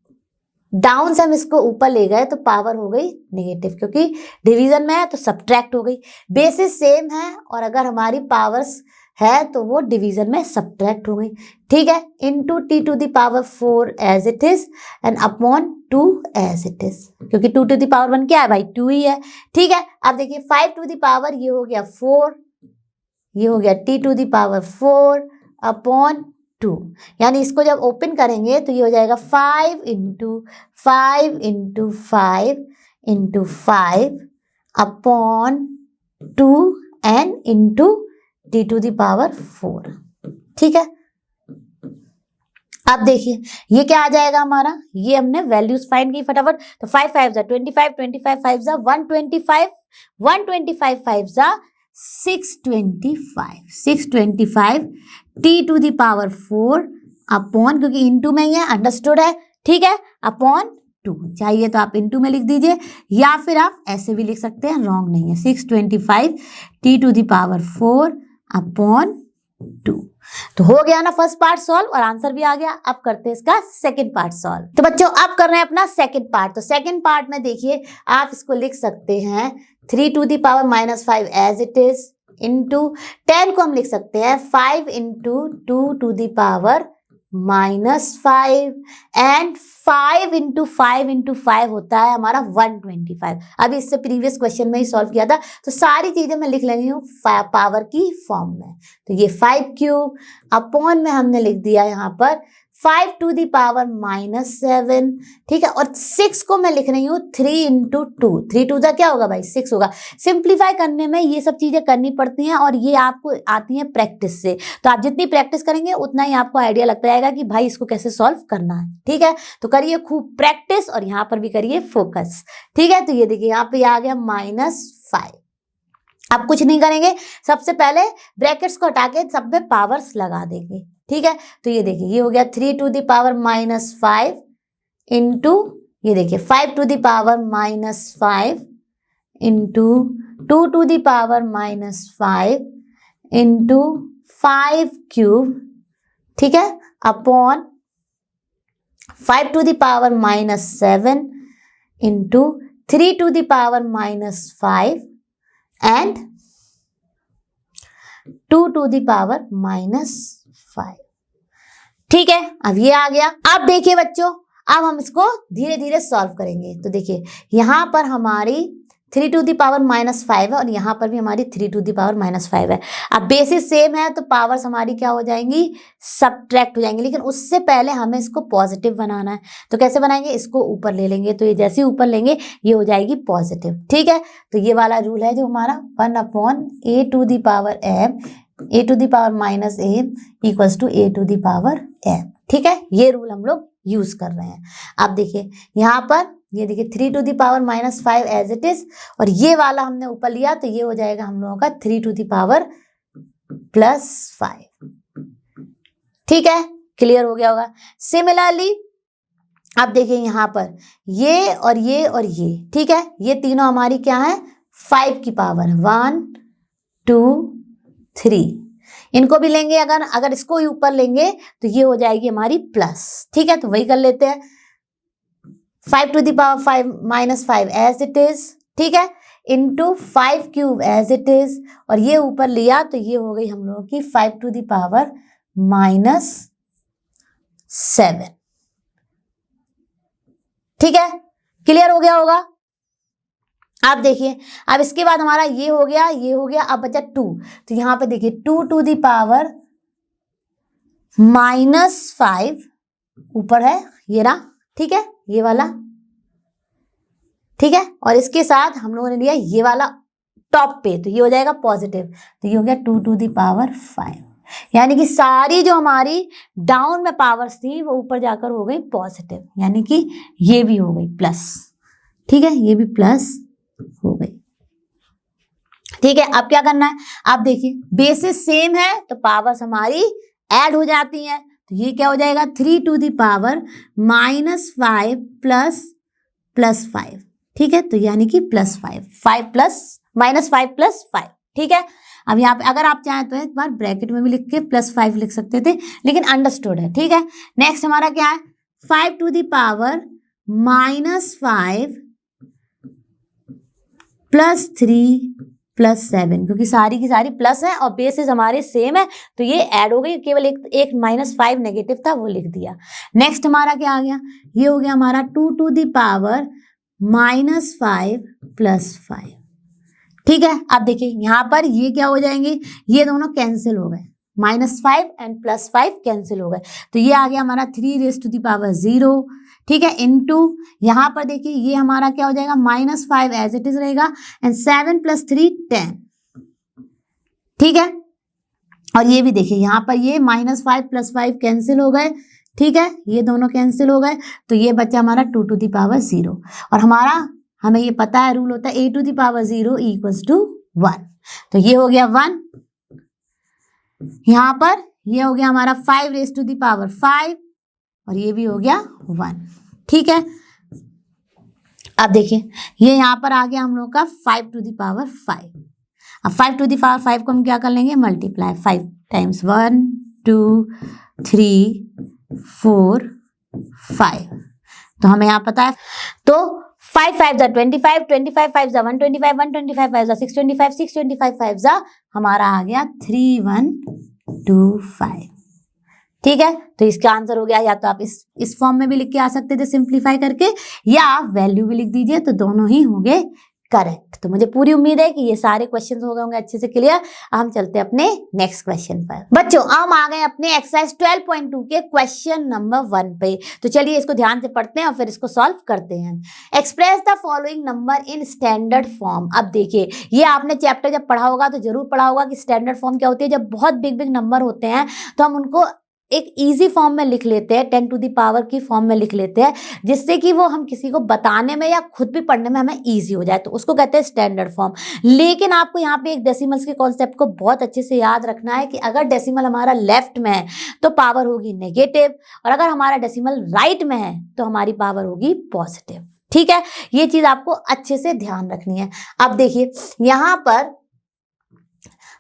डाउन से हम इसको ऊपर ले गए तो पावर हो गई नेगेटिव, क्योंकि डिवीजन में है तो सब्ट्रैक्ट हो गई। बेसिस सेम है, और अगर हमारी पावर्स है तो वो डिवीजन में सब्ट्रैक्ट हो गई। ठीक है, into t⁻⁴ as it is and upon 2 as it is, क्योंकि 2⁻1 क्या है भाई, 2 ही है। ठीक है, अब देखिए 5 ये हो गया 4, ये हो गया t⁻⁴ अपॉन 2, यानी इसको जब ओपन करेंगे तो ये हो जाएगा 5 × 5 × 5 × 5 अपॉन 2 एंड इंटू t⁻⁴। ठीक है, अब देखिए ये क्या आ जाएगा हमारा, ये हमने वैल्यूज फाइंड की फटाफट, तो 5 5 = 25, 25 5 = 125, 125 5 = 625, 625 t⁻⁴ अपॉन, क्योंकि इंटू में ही है, अंडरस्टूड है। ठीक है, अपॉन 2, चाहिए तो आप इंटू में लिख दीजिए, या फिर आप ऐसे भी लिख सकते हैं, रॉन्ग नहीं है। 625 t⁻⁴ अपॉन 2। तो हो गया ना फर्स्ट पार्ट सॉल्व, और आंसर भी आ गया। अब करते हैं इसका सेकंड पार्ट सॉल्व। तो बच्चों अब कर रहे हैं अपना सेकंड पार्ट। तो सेकंड पार्ट में देखिए आप इसको लिख सकते हैं 3⁻⁻5 एज इट इज, इंटू 10 को हम लिख सकते हैं 5 × 2⁻⁻5 एंड 5 × 5 × 5 होता है हमारा 125। अभी इससे प्रीवियस क्वेश्चन में ही सॉल्व किया था, तो सारी चीजें मैं लिख लेनी हूँ पावर की फॉर्म में। तो ये 5³ अपॉन में हमने लिख दिया यहाँ पर 5 टू दी पावर -7, ठीक है। और 6 को मैं लिख रही हूँ 3 इंटू 2, 3 टू दा क्या होगा भाई 6 होगा। सिंप्लीफाई करने में ये सब चीजें करनी पड़ती हैं और ये आपको आती हैं प्रैक्टिस से। तो आप जितनी प्रैक्टिस करेंगे उतना ही आपको आइडिया लगता जाएगा कि भाई इसको कैसे सॉल्व करना है, ठीक है। तो करिए खूब प्रैक्टिस और यहाँ पर भी करिए फोकस, ठीक है। तो ये देखिए यहाँ पे आ गया -5। अब कुछ नहीं करेंगे, सबसे पहले ब्रैकेट्स को हटा के सब में पावर्स लगा देंगे, ठीक है। तो ये देखिए ये हो गया 3 टू द पावर -5 इंटू ये देखिए 5 to the power -5 into 2 to the power -5 into 5 cube, ठीक है, upon 5 to the power -7 into 3 to the power -5 and 2 to the power -5, ठीक है। अब ये आ गया। अब देखिए बच्चों, अब हम इसको धीरे धीरे सॉल्व करेंगे। तो देखिए यहां पर हमारी 3 टू दी पावर -5 है और यहाँ पर भी हमारी 3 टू दी पावर -5 है। अब बेसिस सेम है तो पावर्स हमारी क्या हो जाएंगी, सब्ट्रैक्ट हो जाएंगी। लेकिन उससे पहले हमें इसको पॉजिटिव बनाना है। तो कैसे बनाएंगे, इसको ऊपर ले लेंगे। तो ये जैसे ऊपर लेंगे ये हो जाएगी पॉजिटिव, ठीक है। तो ये वाला रूल है जो हमारा 1/a to the power m, a to the power -a equals to a to the power m, ठीक है। ये रूल हम लोग यूज कर रहे हैं। अब देखिए यहाँ पर ये देखिए 3 to the power -5 as it is, और ये वाला हमने ऊपर लिया तो ये हो जाएगा हम लोगों का 3 टू दी पावर +5, ठीक है। क्लियर हो गया होगा। सिमिलरली अब देखिए यहाँ पर ये और ये और ये, ठीक है, ये तीनों हमारी क्या है 5 की पावर 1 2 3। इनको भी लेंगे, अगर इसको ही ऊपर लेंगे तो ये हो जाएगी हमारी प्लस, ठीक है। तो वही कर लेते हैं 5 to the power 5 as it is, ठीक है, into 5 cube as it is, और ये ऊपर लिया तो ये हो गई हम लोगों की 5 टू दी पावर -7, ठीक है। क्लियर हो गया होगा। अब देखिए अब इसके बाद हमारा ये हो गया, ये हो गया। अब बचा 2, तो यहां पे देखिए 2 टू दी पावर -5 ऊपर है ये रहा, ठीक है, ये वाला, ठीक है। और इसके साथ हम लोगों ने लिया ये वाला टॉप पे, तो ये हो जाएगा पॉजिटिव। तो ये हो गया 2 टू दी पावर 5, यानी कि सारी जो हमारी डाउन में पावर्स थी वो ऊपर जाकर हो गई पॉजिटिव, यानी कि ये भी हो गई प्लस, ठीक है, ये भी प्लस हो गई, ठीक है। अब क्या करना है, आप देखिए बेसिस सेम है तो पावर्स हमारी ऐड हो जाती हैं। तो ये क्या हो जाएगा 3 टू दी पावर -5 प्लस 5, ठीक है। तो यानी कि +5, -5 + 5, ठीक है। अब यहाँ पे अगर आप चाहें तो एक बार ब्रैकेट में भी लिख के +5 लिख सकते थे, लेकिन अंडरस्टूड है, ठीक है। नेक्स्ट हमारा क्या है 5 टू दी पावर -5 +3 +7, क्योंकि सारी की सारी प्लस है और बेसिस हमारे सेम है तो ये ऐड हो गई। केवल एक -5 नेगेटिव था वो लिख दिया। नेक्स्ट हमारा क्या आ गया, ये हो गया हमारा 2 टू दी पावर -5 + 5, ठीक है। अब देखिए यहाँ पर ये क्या हो जाएंगे, ये दोनों कैंसिल हो गए, -5 एंड +5 कैंसिल हो गए। तो ये आ गया हमारा 3 टू दी पावर 0, ठीक है, इनटू यहाँ पर देखिए ये हमारा क्या हो जाएगा -5 एज इट इज रहेगा एंड 7 + 3 10, ठीक है। और ये भी देखिए यहाँ पर ये -5 + 5 कैंसिल हो गए, ठीक है, ये दोनों कैंसिल हो गए। तो ये बच्चा हमारा 2 टू दी पावर 0, और हमें ये पता है रूल होता है a to the power 0 equals to 1। तो ये हो गया 1, यहाँ पर ये हो गया हमारा 5 टू दी पावर 5 और ये भी हो गया 1, ठीक है। अब देखिए ये यहाँ पर आ गया हम लोग का 5 टू दी पावर 5। अब 5 टू दी पावर 5 को हम क्या कर लेंगे, मल्टीप्लाई 5 टाइम्स 1 2 3 4 5। तो हमें यहाँ पता है, तो 5 5 = 25, 25 5 = 125, 125 5 = 625, 625 5 = हमारा आ गया 3125, ठीक है। तो इसका आंसर हो गया, या तो आप इस फॉर्म में भी लिख के आ सकते थे सिंप्लीफाई करके, या आप वैल्यू भी लिख दीजिए, तो दोनों ही होंगे करेक्ट। तो मुझे पूरी उम्मीद है कि ये सारे क्वेश्चन हो गए होंगे अच्छे से क्लियर। हम चलते हैं अपने नेक्स्ट क्वेश्चन पर। बच्चों हम आ गए अपने एक्सरसाइज 12.2 के क्वेश्चन नंबर 1 पे। तो चलिए इसको ध्यान से पढ़ते हैं और फिर इसको सॉल्व करते हैं। Express the following number in standard form. अब देखिए ये आपने चैप्टर जब पढ़ा होगा तो जरूर पढ़ा होगा कि स्टैंडर्ड फॉर्म क्या होती है। जब बहुत बिग बिग नंबर होते हैं तो हम उनको एक इजी फॉर्म में लिख लेते हैं, 10 टू द पावर की फॉर्म में लिख लेते हैं, जिससे कि वो हम किसी को बताने में या खुद भी पढ़ने में हमें इजी हो जाए, तो उसको कहते हैं स्टैंडर्ड फॉर्म। लेकिन आपको यहाँ पे एक डेसिमल्स के कॉन्सेप्ट को बहुत अच्छे से याद रखना है कि अगर डेसिमल हमारा लेफ्ट में है तो पावर होगी नेगेटिव, और अगर हमारा डेसिमल राइट में है तो हमारी पावर होगी पॉजिटिव। ठीक है, ये चीज आपको अच्छे से ध्यान रखनी है। अब देखिए यहाँ पर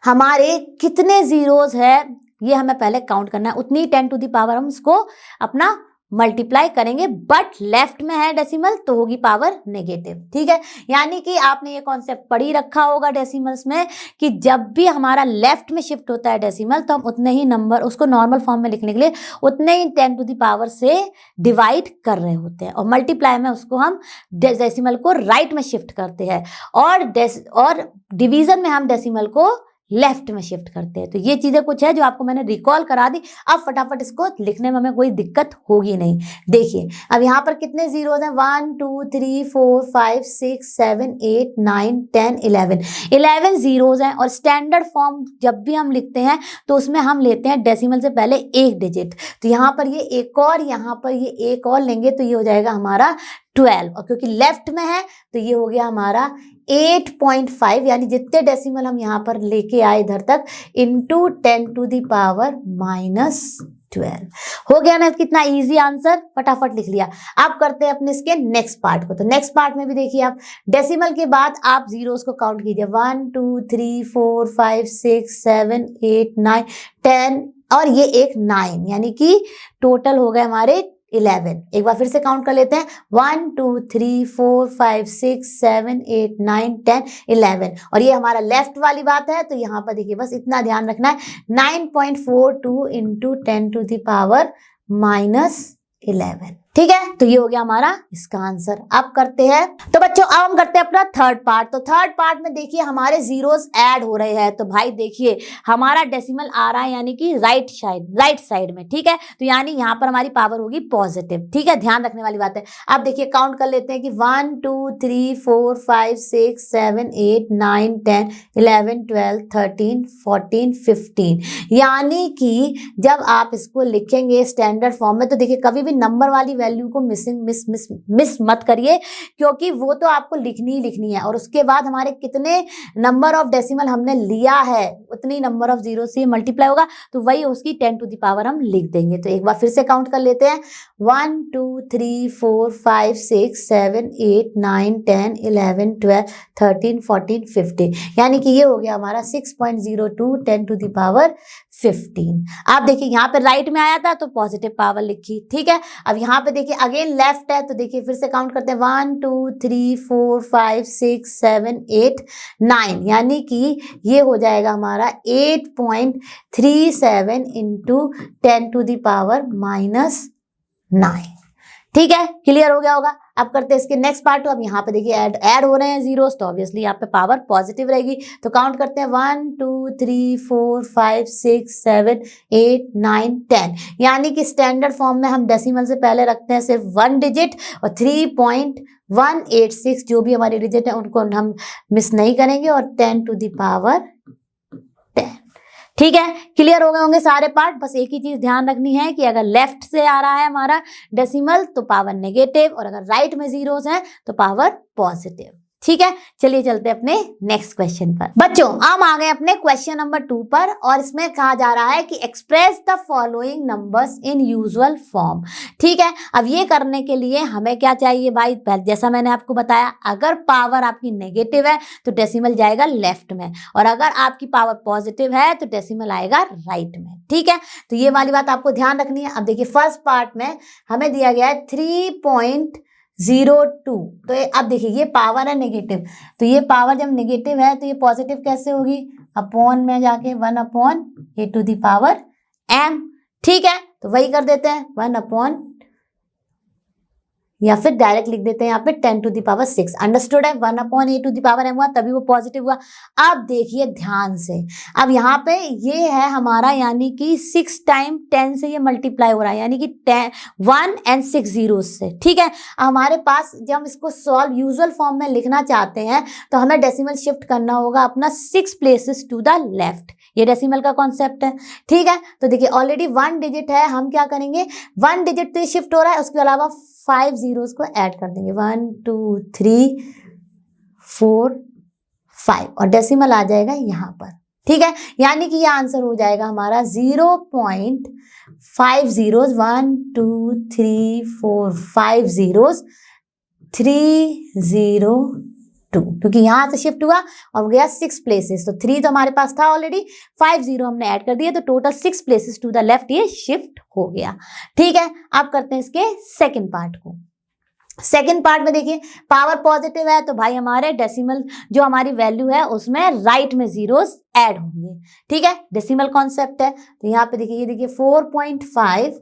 हमारे कितने जीरोस है ये हमें पहले काउंट करना है, उतनी 10 टू द पावर हम इसको अपना मल्टीप्लाई करेंगे, बट लेफ्ट में है डेसिमल तो होगी पावर नेगेटिव। ठीक है, यानी कि आपने ये कॉन्सेप्ट पढ़ ही रखा होगा डेसिमल्स में कि जब भी हमारा लेफ्ट में शिफ्ट होता है डेसिमल तो हम उतने ही नंबर उसको नॉर्मल फॉर्म में लिखने के लिए उतने ही 10 टू द पावर से डिवाइड कर रहे होते हैं, और मल्टीप्लाई में उसको हम डेसिमल को राइट में शिफ्ट करते हैं, और डिवीजन में हम डेसिमल को लेफ्ट में शिफ्ट करते हैं। तो ये चीजें कुछ है जो आपको मैंने रिकॉल करा दी। अब फटाफट इसको लिखने में हमें कोई दिक्कत होगी नहीं। देखिए अब यहाँ पर कितने जीरोज हैं, 1 2 3 4 5 6 7 8 9 10 11 जीरोज हैं। और स्टैंडर्ड फॉर्म जब भी हम लिखते हैं तो उसमें हम लेते हैं डेसिमल से पहले एक डिजिट, तो यहाँ पर ये एक और यहाँ पर ये एक और लेंगे तो ये हो जाएगा हमारा 12, और क्योंकि लेफ्ट में है तो ये हो गया हमारा 8.5, यानी जितने डेसिमल हम यहाँ पर लेके आए इधर तक इंटू 10 टू द पावर -12 हो गया ना। कितना इजी आंसर, फटाफट लिख लिया। अब करते हैं अपने इसके नेक्स्ट पार्ट को। तो नेक्स्ट पार्ट में भी देखिए आप डेसिमल के बाद आप जीरोस को काउंट कीजिए, 1 2 3 4 5 6 7 8 9 10, और ये एक 9, यानी कि टोटल हो गए हमारे 11। एक बार फिर से काउंट कर लेते हैं, 1 2 3 4 5 6 7 8 9 10 11, और ये हमारा लेफ्ट वाली बात है। तो यहाँ पर देखिए बस इतना ध्यान रखना है, 9.42 इंटू 10 टू द पावर -11। ठीक है, तो ये हो गया हमारा इसका आंसर। अब करते हैं, तो बच्चों अब हम करते हैं अपना थर्ड पार्ट। तो थर्ड पार्ट में देखिए हमारे जीरोस ऐड हो रहे हैं। तो भाई देखिए हमारा डेसिमल आ रहा है यानी कि राइट साइड में। ठीक है, तो यानी यहाँ पर हमारी पावर होगी पॉजिटिव। ठीक है, ध्यान रखने वाली बात है। अब देखिए काउंट कर लेते हैं कि 1 2 3 4 5 6 7 8 9 10 11 12 13 14 15, यानी कि जब आप इसको लिखेंगे स्टैंडर्ड फॉर्म में तो देखिए कभी भी नंबर वाली वैल्यू को मिस मत करिए, क्योंकि वो तो आपको लिखनी ही लिखनी है, और उसके बाद हमारे कितने नंबर ऑफ डेसिमल हमने लिया है उतनी नंबर ऑफ जीरो से मल्टीप्लाई होगा, तो वही उसकी 10 टू द पावर हम लिख देंगे। तो एक बार फिर से काउंट कर लेते हैं, 1 2 3 4 5 6 7 8 9 10 11 12 13 14 15, यानी कि ये हो गया हमारा 6.02 10 टू द पावर 15। आप देखिए यहाँ पे राइट में आया था तो पॉजिटिव पावर लिखी। ठीक है, अब यहाँ पे देखिए अगेन लेफ्ट है, तो देखिए फिर से काउंट करते हैं, 1 2 3 4 5 6 7 8 9, यानी कि ये हो जाएगा हमारा 8.37 इंटू 10 टू द पावर -9। ठीक है, क्लियर हो गया होगा। अब करते हैं इसके नेक्स्ट पार्ट। तो अब यहाँ पे देखिए ऐड हो रहे हैं जीरोस, तो ऑब्वियसली यहाँ पे पावर पॉजिटिव रहेगी। तो काउंट करते हैं, 1 2 3 4 5 6 7 8 9 10, यानी कि स्टैंडर्ड फॉर्म में हम डेसिमल से पहले रखते हैं सिर्फ 1 डिजिट, और 3.186 जो भी हमारे डिजिट है उनको हम मिस नहीं करेंगे, और 10 टू द पावर 10। ठीक है, क्लियर हो गए होंगे सारे पार्ट। बस एक ही चीज ध्यान रखनी है कि अगर लेफ्ट से आ रहा है हमारा डेसिमल तो पावर नेगेटिव, और अगर राइट में जीरोस हैं तो पावर पॉजिटिव। ठीक है, चलिए चलते हैं अपने नेक्स्ट क्वेश्चन पर। बच्चों हम आ गए अपने क्वेश्चन नंबर 2 पर, और इसमें कहा जा रहा है कि express the following numbers in usual form. ठीक है, अब ये करने के लिए हमें क्या चाहिए भाई, जैसा मैंने आपको बताया, अगर पावर आपकी नेगेटिव है तो डेसिमल जाएगा लेफ्ट में, और अगर आपकी पावर पॉजिटिव है तो डेसिमल आएगा राइट में। ठीक है, तो ये वाली बात आपको ध्यान रखनी है। अब देखिए फर्स्ट पार्ट में हमें दिया गया है 3.02, तो अब देखिए ये पावर है नेगेटिव, तो ये पावर जब नेगेटिव है तो ये पॉजिटिव कैसे होगी, अपॉन में जाके 1/a to the power m। ठीक है, तो वही कर देते हैं, 1/a या फिर डायरेक्ट लिख देते हैं यहाँ पे 10 टू द पावर 6। अंडरस्टूड है, 1/a to the power m हुआ तभी वो पॉजिटिव हुआ। अब देखिए ध्यान से, अब यहाँ पे ये है हमारा, यानी कि 6 टाइम 10 से ये मल्टीप्लाई हो रहा है, यानी कि 1 and 6 जीरो से। ठीक है, हमारे पास जब हम इसको सॉल्व यूजुअल फॉर्म में लिखना चाहते हैं तो हमें डेसिमल शिफ्ट करना होगा अपना 6 प्लेसेस टू द लेफ्ट। ये डेसिमल का कॉन्सेप्ट है। ठीक है, तो देखिए ऑलरेडी 1 डिजिट है, हम क्या करेंगे, 1 डिजिट तो शिफ्ट हो रहा है, उसके अलावा 5 जीरोस को ऐड कर देंगे, 1 2 3 4 5 और डेसिमल आ जाएगा यहाँ पर। ठीक है, यानी कि ये आंसर हो जाएगा हमारा 0.5 जीरोस, 1 2 3 4 5 जीरोस 302, क्योंकि यहां से शिफ्ट हुआ और गया 6 प्लेसेस, तो 3 तो हमारे पास था ऑलरेडी, 5 जीरो हमने ऐड कर दिया, तो total 6 places to the left ये शिफ्ट हो गया। ठीक है, अब करते हैं इसके सेकंड पार्ट को। सेकंड पार्ट में देखिए पावर पॉजिटिव है तो भाई हमारे डेसिमल जो हमारी वैल्यू है उसमें राइट में जीरोस ऐड होंगे। ठीक है, डेसिमल कॉन्सेप्ट है, तो यहाँ पे देखिए, ये देखिए 4.5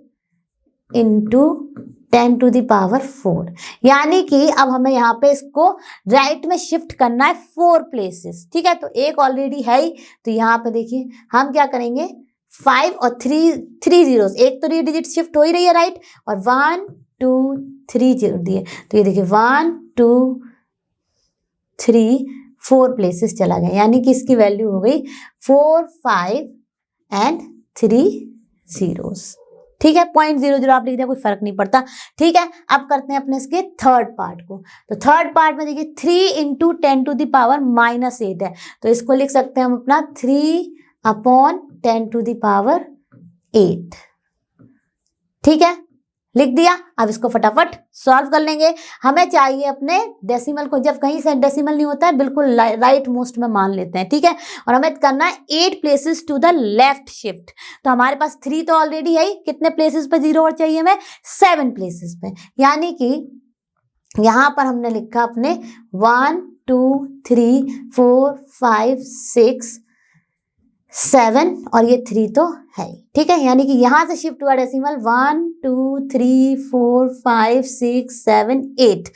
इंटू 10 टू द पावर 4, यानी कि अब हमें यहाँ पे इसको राइट में शिफ्ट करना है 4 प्लेसेस। ठीक है, तो एक ऑलरेडी है ही, तो यहाँ पे देखिए हम क्या करेंगे, 5 और 3 जीरोस, एक तो 3 डिजिट शिफ्ट हो ही रही है राइट, और 1 2 3 जीरो दिए, तो ये देखिए 1 2 3 4 प्लेसेस चला गया, यानी कि इसकी वैल्यू हो गई 4 5 एंड 3 जीरोस। ठीक है, 0.00 आप लिख दिया, कोई फर्क नहीं पड़ता। ठीक है, अब करते हैं अपने इसके थर्ड पार्ट को। तो थर्ड पार्ट में देखिए 3 इंटू 10 टू द पावर -8 है, तो इसको लिख सकते हैं हम अपना 3/10 टू द पावर 8। ठीक है, लिख दिया। अब इसको फटाफट सॉल्व कर लेंगे। हमें चाहिए अपने डेसिमल को, जब कहीं से डेसिमल नहीं होता है बिल्कुल राइट मोस्ट में मान लेते हैं। ठीक है, और हमें करना है 8 places to the left shift, तो हमारे पास 3 तो ऑलरेडी है, कितने प्लेसेस पे जीरो और चाहिए हमें, 7 प्लेसेस पे, यानी कि यहां पर हमने लिखा अपने 1 2 3 4 5 6 7 और ये 3 तो है। ठीक है, यानी कि यहां से शिफ्ट हुआ डेसिमल 1 2 3 4 5 6 7 8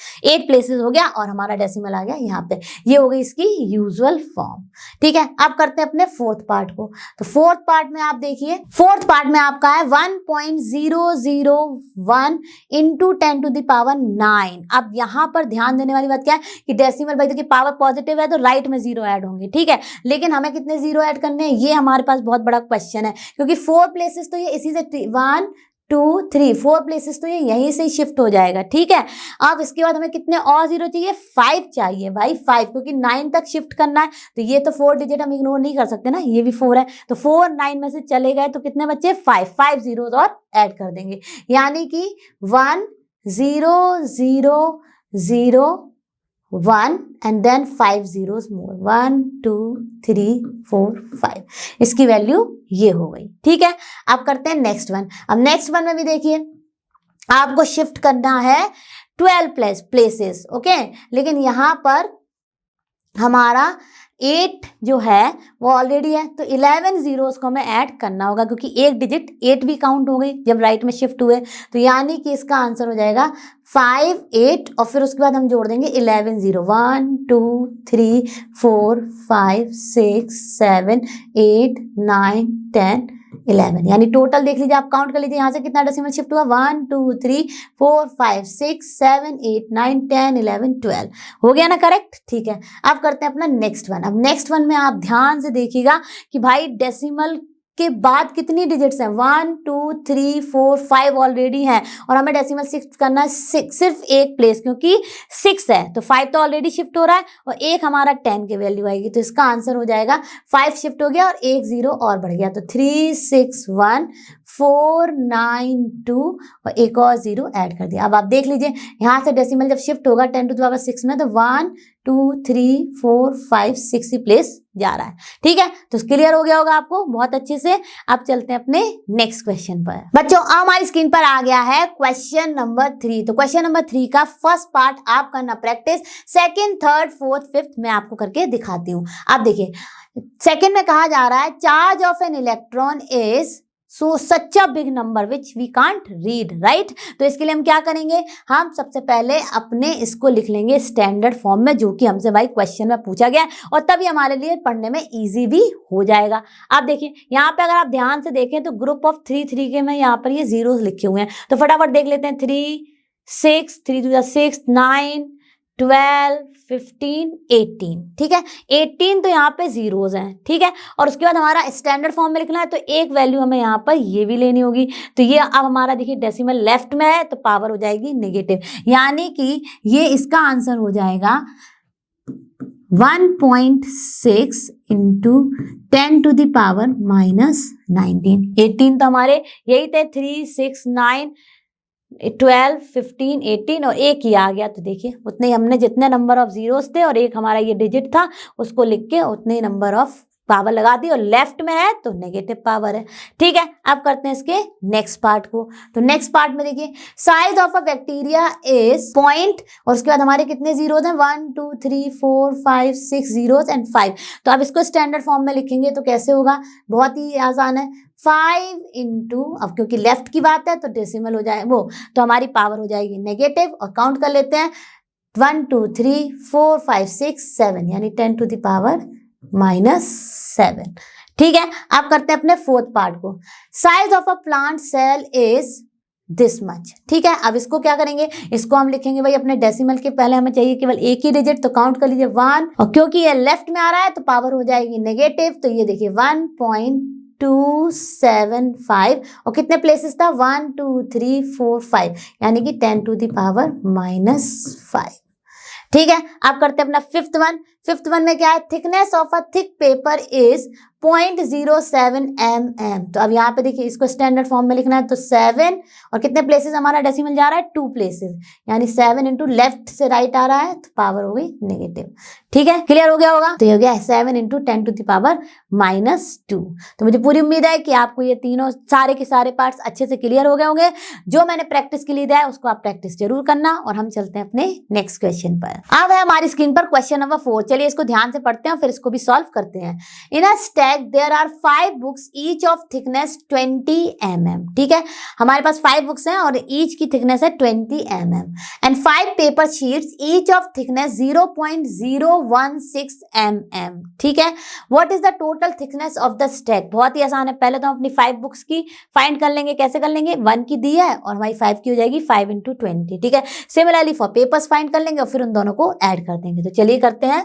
प्लेसेस हो गया और हमारा डेसिमल आ गया यहाँ पे। ये हो गई इसकी यूजुअल फॉर्म। ठीक है, अब करते हैं अपने फोर्थ पार्ट को। तो फोर्थ पार्ट में आप देखिए, फोर्थ पार्ट में आपका है 1.001 इंटू 10 टू द पावर 9। अब यहाँ पर ध्यान देने वाली बात क्या है कि डेसिमल भाई देखिए पावर पॉजिटिव है तो राइट में जीरो ऐड होंगे। ठीक है, लेकिन हमें कितने जीरो ऐड करने हैं, ये हमारे पास बहुत बड़ा क्वेश्चन है, क्योंकि 4 प्लेसेस तो ये इसी से 1 2 3 4 प्लेसेस तो ये यहीं से ही शिफ्ट हो जाएगा। ठीक है, अब इसके बाद हमें कितने और जीरो चाहिए, 5 चाहिए भाई, 5, क्योंकि 9 तक शिफ्ट करना है, तो ये तो 4 डिजिट हम इग्नोर नहीं कर सकते ना, ये भी 4 है, तो 4 9 में से चले गए तो कितने बच्चे, 5 जीरो और ऐड कर देंगे, यानी कि 1 0 0 0 1 एंड देन 5 zeros मोर, 1 2 3 4 5, इसकी वैल्यू ये हो गई। ठीक है, अब करते हैं नेक्स्ट वन। अब नेक्स्ट वन में भी देखिए आपको शिफ्ट करना है 12 प्लेसेस। ओके, लेकिन यहाँ पर हमारा 8 जो है वो ऑलरेडी है, तो 11 जीरोस को हमें ऐड करना होगा, क्योंकि एक डिजिट 8 भी काउंट हो गई जब राइट में शिफ्ट हुए, तो यानी कि इसका आंसर हो जाएगा 5 8 और फिर उसके बाद हम जोड़ देंगे 11 0, 1 2 3 4 5 6 7 8 9 10 11, यानी टोटल देख लीजिए, आप काउंट कर लीजिए यहाँ से कितना डेसिमल शिफ्ट हुआ, 1 2 3 4 5 6 7 8 9 10 11 12, हो गया ना करेक्ट। ठीक है, अब करते हैं अपना नेक्स्ट वन। अब नेक्स्ट वन में आप ध्यान से देखिएगा कि भाई डेसिमल के बाद कितनी डिजिट्स हैं, 1 2 3 4 5 ऑलरेडी हैं, और हमें डेसिमल शिफ्ट करना है सिर्फ एक प्लेस, क्योंकि 6 है तो 5 तो ऑलरेडी शिफ्ट हो रहा है और एक हमारा 10 की वैल्यू आएगी, तो इसका आंसर हो जाएगा 5 शिफ्ट हो गया और एक जीरो और बढ़ गया, तो 3 6 1 4 9 2 और एक और जीरो ऐड कर दिया। अब आप देख लीजिए यहाँ से डेसिमल जब शिफ्ट होगा 10 टू द पावर 6 में, तो 1 2 3 4 5 6 ही प्लेस जा रहा है। ठीक है, तो क्लियर हो गया होगा आपको बहुत अच्छे से। अब चलते हैं अपने नेक्स्ट क्वेश्चन पर। बच्चों हमारी स्क्रीन पर आ गया है क्वेश्चन नंबर 3। तो क्वेश्चन नंबर 3 का फर्स्ट पार्ट आप करना practice, second third fourth fifth मैं आपको करके दिखाती हूँ। आप देखिए सेकंड में कहा जा रहा है charge of an electron is so such a big number which we can't read, right. तो इसके लिए हम क्या करेंगे, हम सबसे पहले अपने इसको लिख लेंगे स्टैंडर्ड फॉर्म में, जो कि हमसे भाई क्वेश्चन में पूछा गया, और तभी हमारे लिए पढ़ने में इजी भी हो जाएगा। आप देखिए यहाँ पे अगर आप ध्यान से देखें तो ग्रुप ऑफ 3 के में यहाँ पर ये जीरो लिखे हुए हैं, तो फटाफट देख लेते हैं। 3 6 3 2 6 9 12 15 18, ठीक है। 18 तो यहाँ पे जीरोज हैं, ठीक है। और उसके बाद हमारा स्टैंडर्ड फॉर्म में लिखना है, तो एक वैल्यू हमें यहाँ पर ये भी लेनी होगी। तो ये अब हमारा देखिए डेसिमल लेफ्ट में है, तो पावर हो जाएगी नेगेटिव, यानी कि ये इसका आंसर हो जाएगा 1.6 इंटू 10 टू द पावर -19। 18 तो हमारे यही थे, 3 6 9 12 15 18, और एक ही आ गया। तो देखिए उतने ही हमने, जितने नंबर ऑफ जीरोस थे और एक हमारा ये डिजिट था, उसको लिख के उतने ही नंबर ऑफ पावर लगा दी, और लेफ्ट में है तो नेगेटिव पावर है, ठीक है। अब करते हैं इसके नेक्स्ट पार्ट को। तो नेक्स्ट पार्ट में देखिए size of a bacteria is point, और उसके बाद हमारे कितने जीरोज हैं, 1 2 3 4 5 6 जीरोज एंड 5। तो अब इसको स्टैंडर्ड फॉर्म में लिखेंगे तो कैसे होगा, बहुत ही आसान है। 5 इंटू, अब क्योंकि लेफ्ट की बात है तो डेसिमल हो जाए वो, तो हमारी पावर हो जाएगी नेगेटिव, और काउंट कर लेते हैं 1 2 3 4 5 6 7, यानी 10 टू द पावर -7, ठीक है। आप करते हैं अपने फोर्थ पार्ट को। Size of a plant cell is this much, ठीक है। अब इसको क्या करेंगे, इसको हम लिखेंगे भाई अपने डेसिमल के पहले हमें चाहिए केवल एक ही डिजिट, तो काउंट कर लीजिए 1, और क्योंकि ये लेफ्ट में आ रहा है तो पावर हो जाएगी नेगेटिव, तो ये देखिए 1.275, और कितने प्लेसेस था, 1 2 3 4 5, यानी कि 10 टू द पावर -5, ठीक है। आप करते हैं अपना फिफ्थ वन में क्या है, thickness of a thick paper is 0.07 mm। तो अब यहाँ पे देखिए इसको स्टैंडर्ड फॉर्म में लिखना है, तो 7, और कितने प्लेसेस हमारा डेसिमल जा रहा है, 2 प्लेसेस, यानी 7 इंटू लेफ्ट से राइट आ रहा है, तो पावर हो गई नेगेटिव, ठीक है। क्लियर हो गया होगा, तो ये हो गया 7 इंटू 10 टू द पावर -2। तो मुझे पूरी उम्मीद है कि आपको ये तीनों सारे के सारे पार्ट्स अच्छे से क्लियर हो गए होंगे। जो मैंने प्रैक्टिस के लिए दिया है उसको आप प्रैक्टिस जरूर करना, और हम चलते हैं अपने नेक्स्ट क्वेश्चन पर। अब है हमारी स्क्रीन पर क्वेश्चन नंबर 4। चलिए इसको ध्यान से पढ़ते हैं और फिर इसको भी सॉल्व करते हैं। In a stack there are 5 books each of thickness 20 mm, ठीक है। हमारे पास 5 बुक्स हैं और ईच की थिकनेस है 20 mm, and 5 paper sheets each of thickness 0.016 mm, ठीक है। What is the total thickness of the stack. बहुत ही आसान है, पहले तो हम अपनी 5 बुक्स की फाइंड कर लेंगे। कैसे कर लेंगे, 1 की दी है और हमारी 5 की हो जाएगी 5 इंटू 20, ठीक है। सिमिलरली फॉर पेपर्स फाइंड कर लेंगे और फिर उन दोनों को ऐड कर देंगे। तो चलिए करते हैं।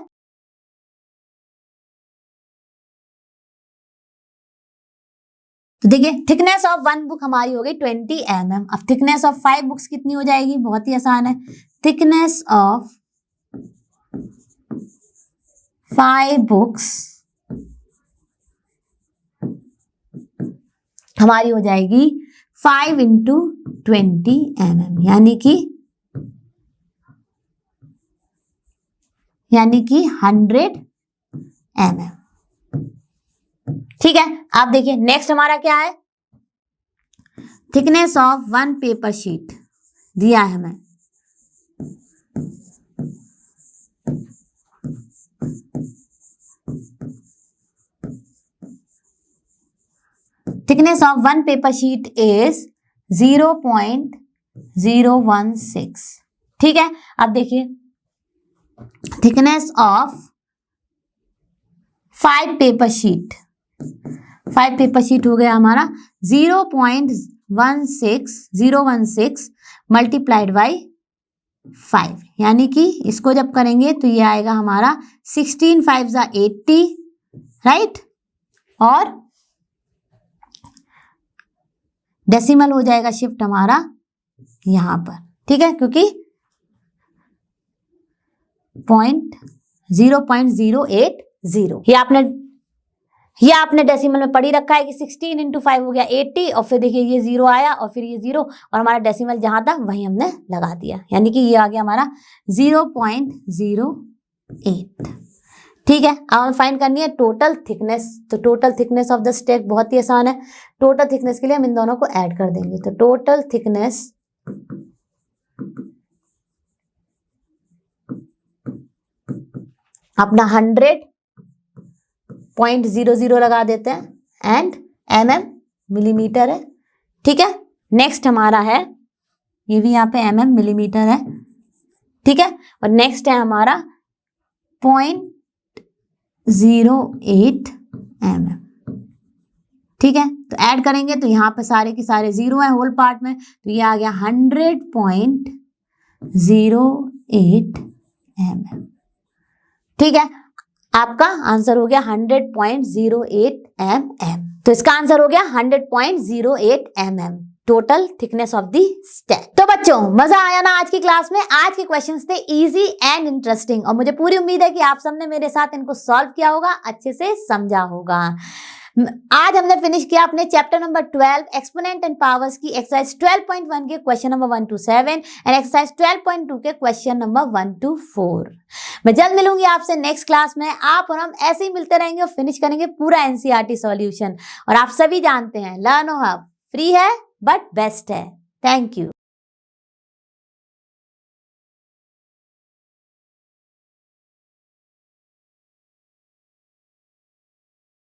तो देखिए थिकनेस ऑफ 1 बुक हमारी हो गई 20 mm। अब थिकनेस ऑफ 5 बुक्स कितनी हो जाएगी, बहुत ही आसान है। थिकनेस ऑफ 5 बुक्स हमारी हो जाएगी 5 इंटू 20 mm, यानी कि 100 mm, ठीक है। आप देखिए नेक्स्ट हमारा क्या है, थिकनेस ऑफ 1 पेपर शीट दिया है हमें, thickness of 1 paper sheet is 0.016, ठीक है। अब देखिए थिकनेस ऑफ 5 पेपर शीट हो गया हमारा 0.016 मल्टीप्लाइड बाई 5, यानी कि इसको जब करेंगे तो ये आएगा हमारा 16 5 80, राइट, और डेसिमल हो जाएगा शिफ्ट हमारा यहां पर, ठीक है, क्योंकि 0.080 ये आपने डेसिमल में पढ़ी रखा है कि 16 इंटू 5 हो गया 80, और फिर देखिए ये 0 आया और फिर ये 0, और हमारा डेसिमल जहां था वहीं हमने लगा दिया, यानी कि ये आ गया हमारा 0.08, ठीक है। अब फाइंड करनी है टोटल थिकनेस। तो total thickness of the stack बहुत ही आसान है। टोटल थिकनेस के लिए हम इन दोनों को ऐड कर देंगे। तो टोटल थिकनेस अपना 100.00 लगा देते हैं, एंड mm मिलीमीटर है, ठीक है। नेक्स्ट हमारा है, ये भी यहाँ पे mm मिलीमीटर है, ठीक है। और नेक्स्ट है हमारा 0.08 mm, ठीक है। तो ऐड करेंगे तो यहाँ पे सारे के सारे जीरो है होल पार्ट में, तो ये आ गया 100.08 mm, ठीक है। आपका आंसर हो गया 100.08 mm। तो इसका आंसर हो गया 100.08 mm total thickness of the stack. तो बच्चों मजा आया ना आज की क्लास में? आज के क्वेश्चंस थे इजी एंड इंटरेस्टिंग और मुझे पूरी उम्मीद है कि आप सबने मेरे साथ इनको सॉल्व किया होगा, अच्छे से समझा होगा। आज हमने फिनिश किया अपने chapter number 12 exponent and powers की एक्सरसाइज 12.1 के question number 1 to 7 and exercise 12.2 के क्वेश्चन नंबर 1 to 4। मैं जल्द मिलूंगी आपसे नेक्स्ट क्लास में। आप और हम ऐसे ही मिलते रहेंगे और फिनिश करेंगे पूरा एनसीईआरटी सॉल्यूशन। और आप सभी जानते हैं लर्नो हब फ्री है बट बेस्ट है। Thank you.